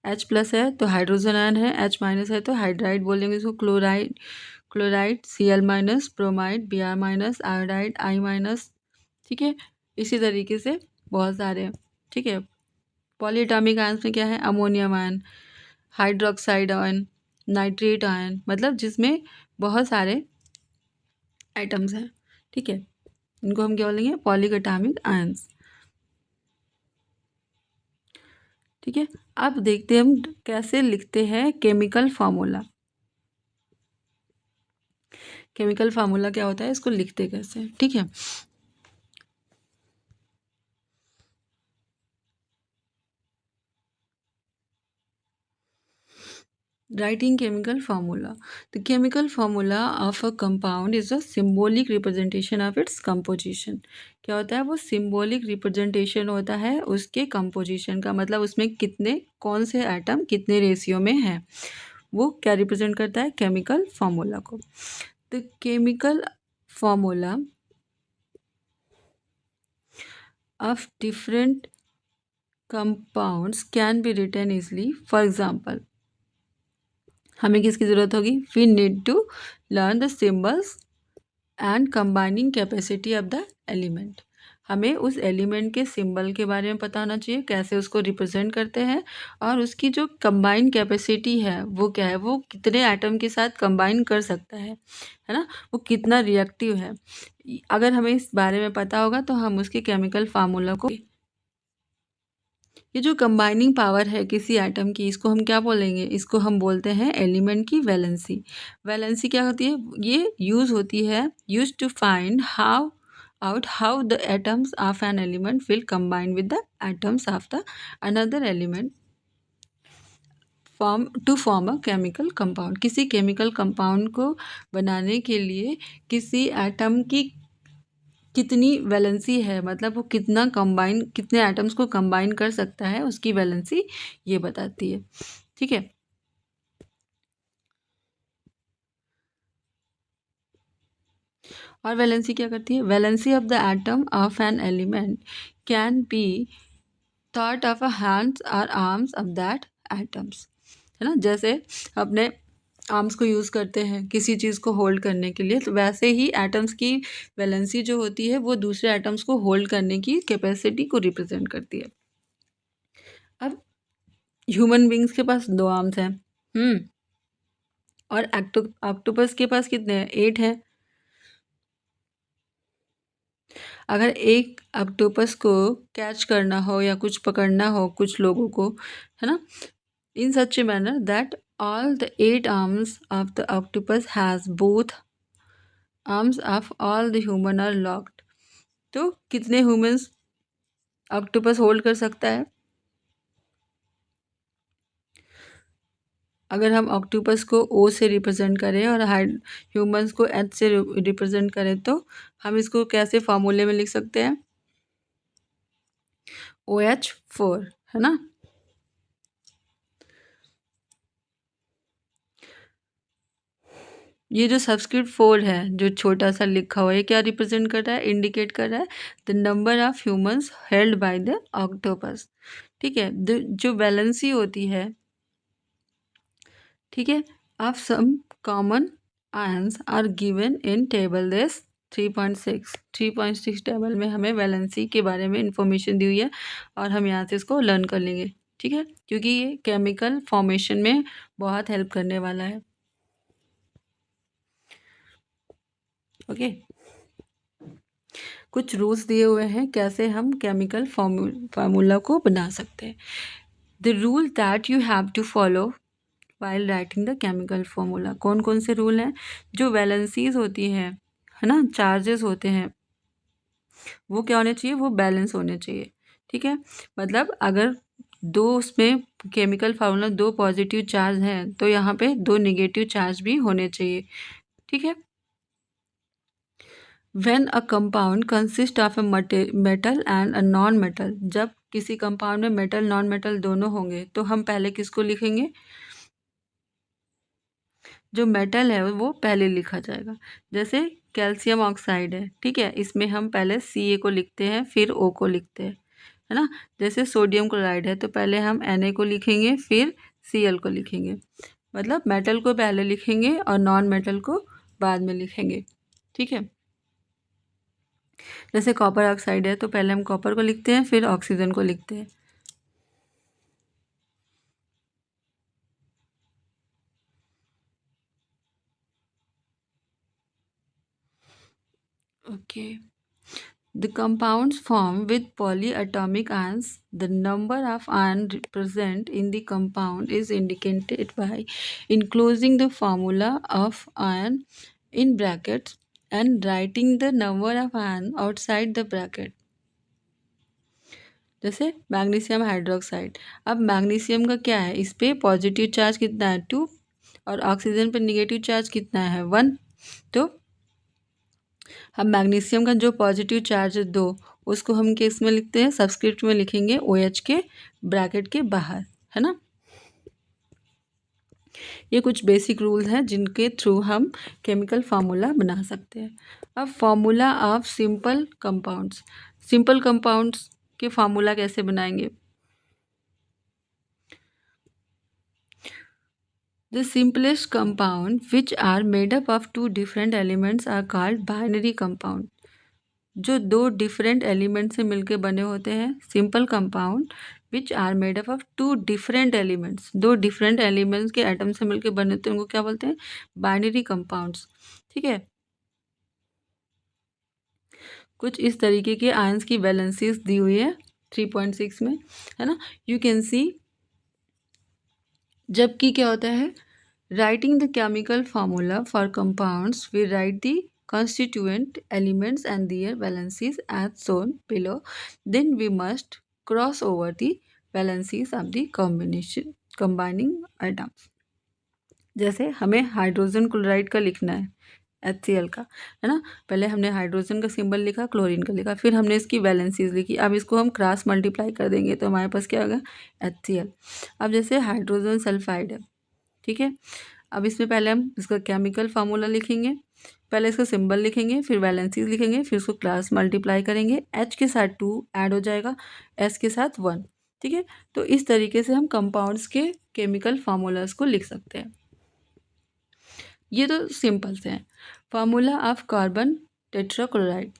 H plus है तो हाइड्रोजन आयन है, H माइनस है तो हाइड्राइड बोलेंगे इसको, chloride Cl minus, bromide Br minus, iodide I minus, ठीक है, इसी तरीके से बहुत सारे हैं, ठीक है। पॉलीएटॉमिक आयन्स में क्या है, ammonium ion, hydroxide ion, nitrate ion, मतलब जिसमें बहुत सारे आइटम्स हैं, ठीक है, इनको हम क्या बोलेंगे, पॉलीएटॉमिक आयन्स, ठीक है। अब देखते हैं हम कैसे लिखते हैं केमिकल फार्मूला। केमिकल फार्मूला क्या होता है, इसको लिखते कैसे, ठीक है। Writing chemical formula. The chemical formula of a compound is a symbolic representation of its composition. क्या होता है वो symbolic representation होता है उसके composition का, मतलब उसमें कितने कौन से एटम कितने रेशियो में हैं, वो क्या रिप्रेजेंट करता है, केमिकल फार्मूला को. The chemical formula of different compounds can be written easily. For example, हमें किसकी ज़रूरत होगी, we need to learn the symbols and combining capacity of the element. हमें उस एलिमेंट के सिंबल के बारे में पता होना चाहिए, कैसे उसको रिप्रेजेंट करते हैं, और उसकी जो कंबाइन कैपेसिटी है वो क्या है, वो कितने एटम के साथ कंबाइन कर सकता है ना, वो कितना रिएक्टिव है. अगर हमें इस बारे में पता होगा तो हम उसके केमिकल फार्मूला को, ये जो कंबाइनिंग पावर है किसी एटम की, इसको हम क्या बोलेंगे, इसको हम बोलते हैं एलिमेंट की वैलेंसी. वैलेंसी क्या होती है, ये यूज़ होती है, use to find how the atoms of an element will combine with the atoms of the another element form a chemical compound. किसी chemical compound को बनाने के लिए किसी एटम की कितनी वैलेंसी है, मतलब वो कितना कंबाइन, कितने एटम्स को कंबाइन कर सकता है, उसकी वैलेंसी ये बताती है. ठीक है. और वैलेंसी क्या करती है, valency of the atom of an element can be thought of a hands और आर्म्स ऑफ दैट एटम्स. है ना, जैसे अपने आर्म्स को यूज़ करते हैं किसी चीज़ को होल्ड करने के लिए, तो वैसे ही एटम्स की वैलेंसी जो होती है वो दूसरे एटम्स को होल्ड करने की कैपेसिटी को रिप्रेजेंट करती है. अब ह्यूमन बींग्स के पास 2 आर्म्स हैं, और ऑक्टोपस के पास कितने हैं, 8 हैं. अगर एक ऑक्टोपस को कैच करना हो या कुछ पकड़ना हो कुछ लोगों को, है ना, in such a manner that all the 8 arms of the octopus has both arms of all the human are locked. तो कितने ह्यूमंस ऑक्टोपस होल्ड कर सकता है, अगर हम ऑक्टोपस को ओ से रिप्रेजेंट करें और ह्यूमंस को एच से रिप्रेजेंट करें, तो हम इसको कैसे फार्मूले में लिख सकते हैं, OH4, है ना. ये जो सब्सक्रिप्ट 4 है जो छोटा सा लिखा हुआ है, क्या रिप्रेजेंट कर रहा है, इंडिकेट कर रहा है the number of humans held by the octopus. ठीक है. जो वैलेंसी होती है, ठीक है, of some common ions are given in table this 3.6 table में हमें वैलेंसी के बारे में इंफॉर्मेशन दी हुई है, और हम यहाँ से इसको लर्न कर लेंगे. ठीक है, क्योंकि ये केमिकल फॉर्मेशन में बहुत हेल्प करने वाला है. ओके. कुछ रूल्स दिए हुए हैं कैसे हम केमिकल फार्मूला को बना सकते हैं. The rule that you have to follow while writing the chemical formula. कौन कौन से रूल हैं, जो वैलेंसीज होती हैं, है ना, चार्जेस होते हैं, वो क्या होने चाहिए, वो बैलेंस होने चाहिए. ठीक है, मतलब अगर दो उसमें केमिकल फार्मूला 2 पॉजिटिव चार्ज हैं तो यहाँ पे 2 नेगेटिव चार्ज भी होने चाहिए. ठीक है. When a compound consists of a metal and a non-metal, जब किसी कंपाउंड में मेटल नॉन मेटल दोनों होंगे तो हम पहले किसको लिखेंगे, जो मेटल है वो पहले लिखा जाएगा. जैसे कैल्शियम ऑक्साइड है, ठीक है, इसमें हम पहले Ca को लिखते हैं फिर O को लिखते हैं, है ना. जैसे सोडियम क्लोराइड है तो पहले हम Na को लिखेंगे फिर Cl को लिखेंगे, मतलब मेटल को पहले लिखेंगे और नॉन मेटल को बाद में लिखेंगे. ठीक है. जैसे कॉपर ऑक्साइड है तो पहले हम कॉपर को लिखते हैं फिर ऑक्सीजन को लिखते हैं. Okay. The compounds formed with polyatomic ions. The number of ions present in the compound is indicated by enclosing the formula of ion in brackets and writing the number of ion outside the bracket. जैसे magnesium hydroxide, अब magnesium का क्या है, इस पर positive charge कितना है, 2, और ऑक्सीजन पर निगेटिव चार्ज कितना है 1। तो हम मैग्नीशियम का जो पॉजिटिव चार्ज है 2, उसको हम किस में लिखते हैं, सबस्क्रिप्ट में लिखेंगे OH के ब्रैकेट के बाहर, है ना। ये कुछ बेसिक रूल्स हैं जिनके थ्रू हम केमिकल फार्मूला बना सकते हैं। अब फार्मूला ऑफ सिंपल कंपाउंड्स के फार्मूला कैसे बनाएंगे। The simplest compound which are made up of two different elements are called binary compound। जो दो डिफरेंट एलिमेंट से मिलकर बने होते हैं simple compound which are made up of two different elements, दो डिफरेंट एलिमेंट्स के एटम से मिलकर बने होते हैं उनको क्या बोलते हैं, बाइनरी कंपाउंड्स। ठीक है, कुछ इस तरीके के आयंस की वैलेंसीज दी हुई है 3.6 में, है ना। यू कैन सी, जबकि क्या होता है, writing the chemical formula for compounds we write the constituent elements and their valencies as shown below, then we must cross over the valencies of the combining atoms। जैसे हमें hydrogen chloride का लिखना है HCl का, है ना। पहले हमने हाइड्रोजन का सिंबल लिखा, क्लोरीन का लिखा, फिर हमने इसकी वैलेंसीज लिखी। अब इसको हम क्रॉस मल्टीप्लाई कर देंगे तो हमारे पास क्या होगा HCl। अब जैसे हाइड्रोजन सल्फाइड है, ठीक है। अब इसमें पहले हम इसका केमिकल फार्मूला लिखेंगे, पहले इसका सिंबल लिखेंगे, फिर वैलेंसीज लिखेंगे, फिर उसको क्लास मल्टीप्लाई करेंगे, H के साथ 2 ऐड हो जाएगा, S के साथ 1। ठीक है, तो इस तरीके से हम कंपाउंड्स के केमिकल फार्मूलाज को लिख सकते हैं। ये तो सिंपल से हैं। फार्मूला ऑफ कार्बन टेट्राक्लोराइड,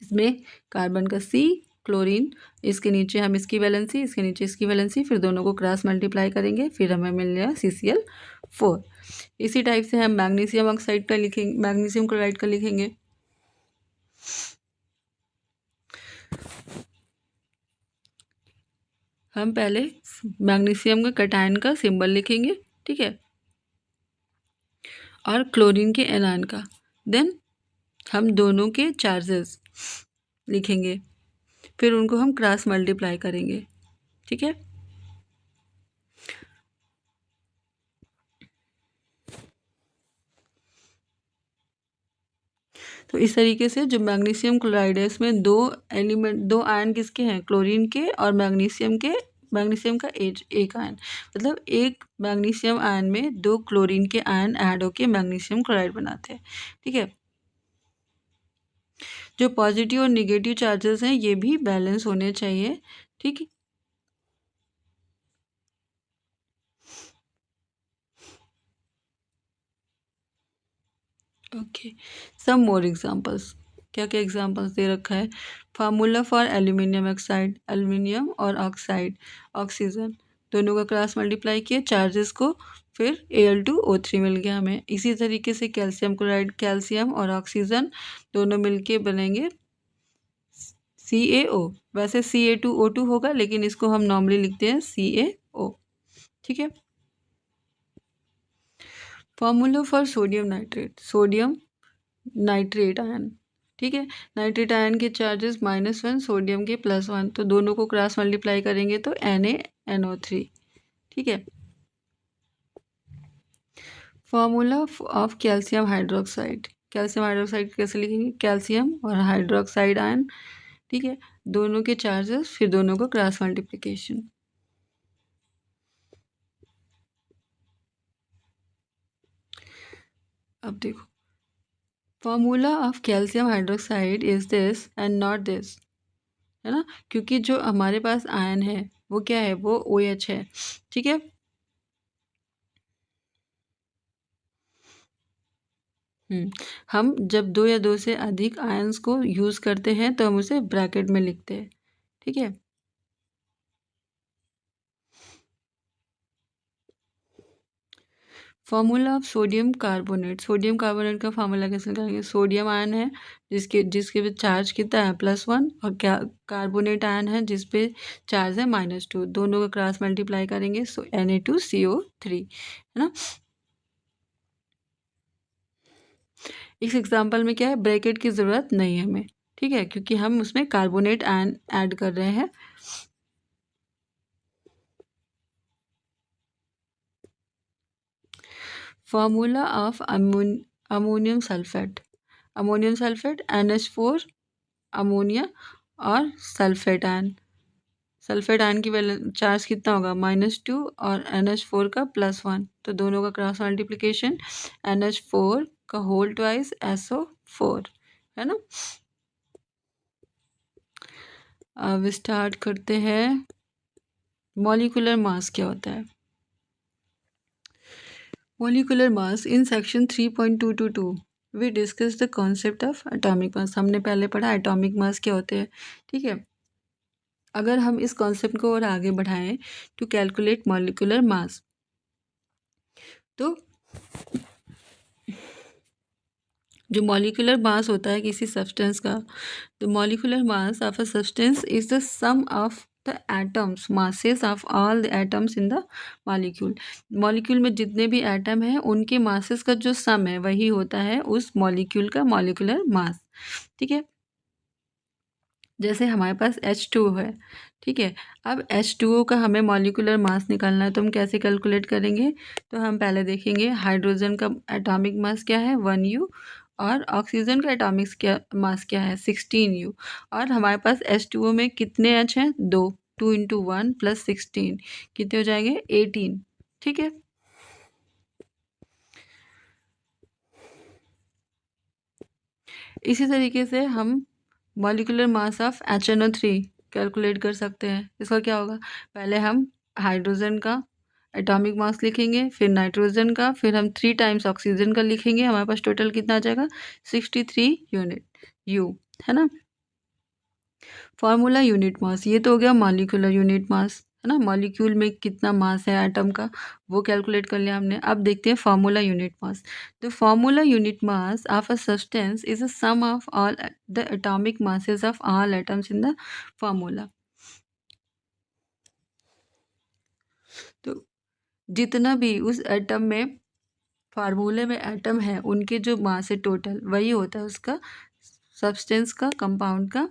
इसमें कार्बन का C, क्लोरीन, इसके नीचे हम इसकी वैलेंसी, इसके नीचे इसकी वैलेंसी, फिर दोनों को क्रॉस मल्टीप्लाई करेंगे, फिर हमें मिल जाएगा CCl4। इसी टाइप से हम मैग्नीशियम ऑक्साइड का लिखेंगे, मैग्नीशियम क्लोराइड का लिखेंगे। हम पहले मैग्नीशियम के कैटायन का सिंबल लिखेंगे, ठीक है, और क्लोरीन के एनायन का, देन हम दोनों के चार्जेस लिखेंगे, फिर उनको हम क्रॉस मल्टीप्लाई करेंगे। ठीक है, तो इस तरीके से जो मैग्नीशियम क्लोराइड है इसमें दो आयन किसके हैं, क्लोरीन के और मैग्नीशियम के। मैग्नीशियम का एक आयन, मतलब एक मैग्नीशियम आयन में 2 क्लोरीन के आयन ऐड होके मैग्नीशियम क्लोराइड बनाते हैं। ठीक है, जो पॉजिटिव और निगेटिव चार्जेस हैं ये भी बैलेंस होने चाहिए। ठीक है, ओके, सम मोर एग्जांपल्स। क्या क्या एग्जांपल्स दे रखा है। Formula for aluminium oxide, aluminium और ऑक्साइड ऑक्सीजन दोनों का क्रॉस मल्टीप्लाई किया चार्जेस को, फिर Al2O3 मिल गया हमें। इसी तरीके से कैल्शियम क्लोराइड, कैल्शियम और ऑक्सीजन दोनों मिलके बनेंगे CaO। वैसे Ca2O2 होगा लेकिन इसको हम नॉर्मली लिखते हैं CaO। ठीक है, formula for sodium nitrate, sodium nitrate ion. ठीक है, नाइट्रेट आयन के चार्जेस -1, सोडियम के +1, तो दोनों को क्रॉस मल्टीप्लाई करेंगे तो NaNO3। ठीक है, formula of calcium hydroxide, calcium hydroxide कैसे लिखेंगे, कैल्शियम और हाइड्रोक्साइड आयन। ठीक है, दोनों के चार्जेस, फिर दोनों को क्रॉस मल्टीप्लिकेशन। अब देखो, formula of calcium hydroxide is this and not this, है ना, क्योंकि जो हमारे पास आयन है वो क्या है, वो OH है। ठीक है, हम जब 2 या 2 से अधिक आयंस को यूज़ करते हैं तो हम उसे ब्रैकेट में लिखते हैं। ठीक है, formula of sodium carbonate, sodium carbonate का फार्मूला कैसे निकालेंगे, सोडियम आयन है जिसके पे चार्ज कितना है +1, और क्या कार्बोनेट आयन है जिस पे चार्ज है -2, दोनों का क्रॉस मल्टीप्लाई करेंगे सो Na2CO3, है ना। इस एग्जाम्पल में क्या है, ब्रैकेट की ज़रूरत नहीं है हमें। ठीक है, क्योंकि हम उसमें कार्बोनेट आयन ऐड कर रहे हैं। Formula of ammonium sulphate NH4 ammonia और सल्फेट आयन की वैलेंस चार्ज कितना होगा -2 और NH4 का +1, तो दोनों का क्रॉस मल्टीप्लिकेशन NH4 का होल ट्वाइस SO4 है ना। अब स्टार्ट करते हैं। मॉलिक्यूलर मास क्या होता है? Molecular mass in section 3.222 we discuss the concept of atomic mass. हमने पहले पढ़ा एटॉमिक मास क्या होते हैं, ठीक है। अगर हम इस कॉन्सेप्ट को और आगे बढ़ाएं टू कैलकुलेट मॉलिक्यूलर मास, तो जो मॉलिक्यूलर मास होता है किसी सब्सटेंस का, the molecular mass of a substance is the sum of the atoms masses of all the atoms in the molecule. Molecule में जितने भी एटम हैं उनके मासेस का जो सम है वही होता है उस मॉलिक्यूल का मॉलिक्यूलर मास, ठीक है। जैसे हमारे पास H2O है, ठीक है। अब H2O का हमें मॉलिक्यूलर मास निकालना है, तो हम कैसे कैलकुलेट करेंगे? तो हम पहले देखेंगे हाइड्रोजन का एटॉमिक मास क्या है 1U, और ऑक्सीजन का एटॉमिक मास क्या है 16U। और हमारे पास H2O में कितने H हैं? 2 × 1 + 16 कितने हो जाएंगे 18, ठीक है। इसी तरीके से हम molecular mass of HNO3 calculate कर सकते हैं। इसका क्या होगा? पहले हम हाइड्रोजन का एटॉमिक मास लिखेंगे, फिर नाइट्रोजन का, फिर हम 3 टाइम्स ऑक्सीजन का लिखेंगे। हमारे पास टोटल कितना आ जाएगा 63 यूनिट U, है ना। फार्मूला यूनिट मास, ये तो हो गया मॉलिक्यूलर यूनिट मास, है ना। मॉलिक्यूल में कितना मास है एटम का वो कैलकुलेट कर लिया हमने। अब देखते हैं formula unit mass. The formula unit mass of a substance is a sum of all the atomic masses of all atoms in the formula. तो जितना भी उस एटम में फार्मूले में एटम है उनके जो मास है टोटल वही होता है उसका सब्सटेंस का कंपाउंड का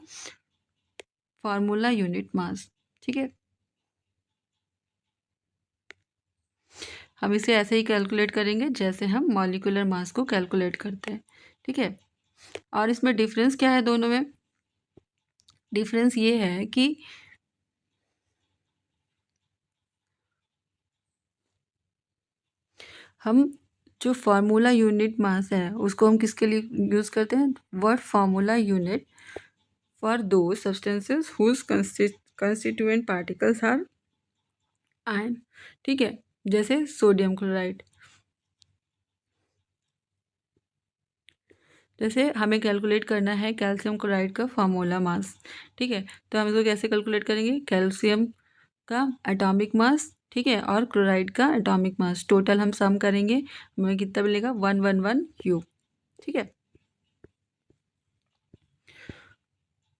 फार्मूला यूनिट मास, ठीक है। हम इसे ऐसे ही कैलकुलेट करेंगे जैसे हम मॉलिक्यूलर मास को कैलकुलेट करते हैं, ठीक है। और इसमें डिफरेंस क्या है दोनों में? डिफरेंस ये है कि हम जो फार्मूला यूनिट मास है उसको हम किसके लिए यूज़ करते हैं? Word formula unit for those substances whose constituent particles are ion, ठीक है। जैसे सोडियम क्लोराइड, जैसे हमें कैलकुलेट करना है कैल्शियम क्लोराइड का फार्मूला मास, ठीक है। तो हम इसको कैसे कैलकुलेट करेंगे? कैल्शियम का एटॉमिक मास, ठीक है, और क्लोराइड का एटॉमिक मास टोटल हम सम करेंगे, हमें कितना मिलेगा 111U, ठीक है।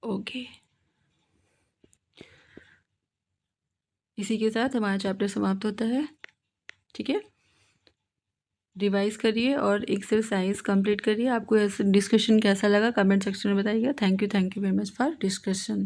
ओके, इसी के साथ हमारा चैप्टर समाप्त होता है, ठीक है। रिवाइज करिए और एक्सरसाइज कंप्लीट करिए। आपको डिस्कशन कैसा लगा कमेंट सेक्शन में बताइएगा। Thank you very much for discussion.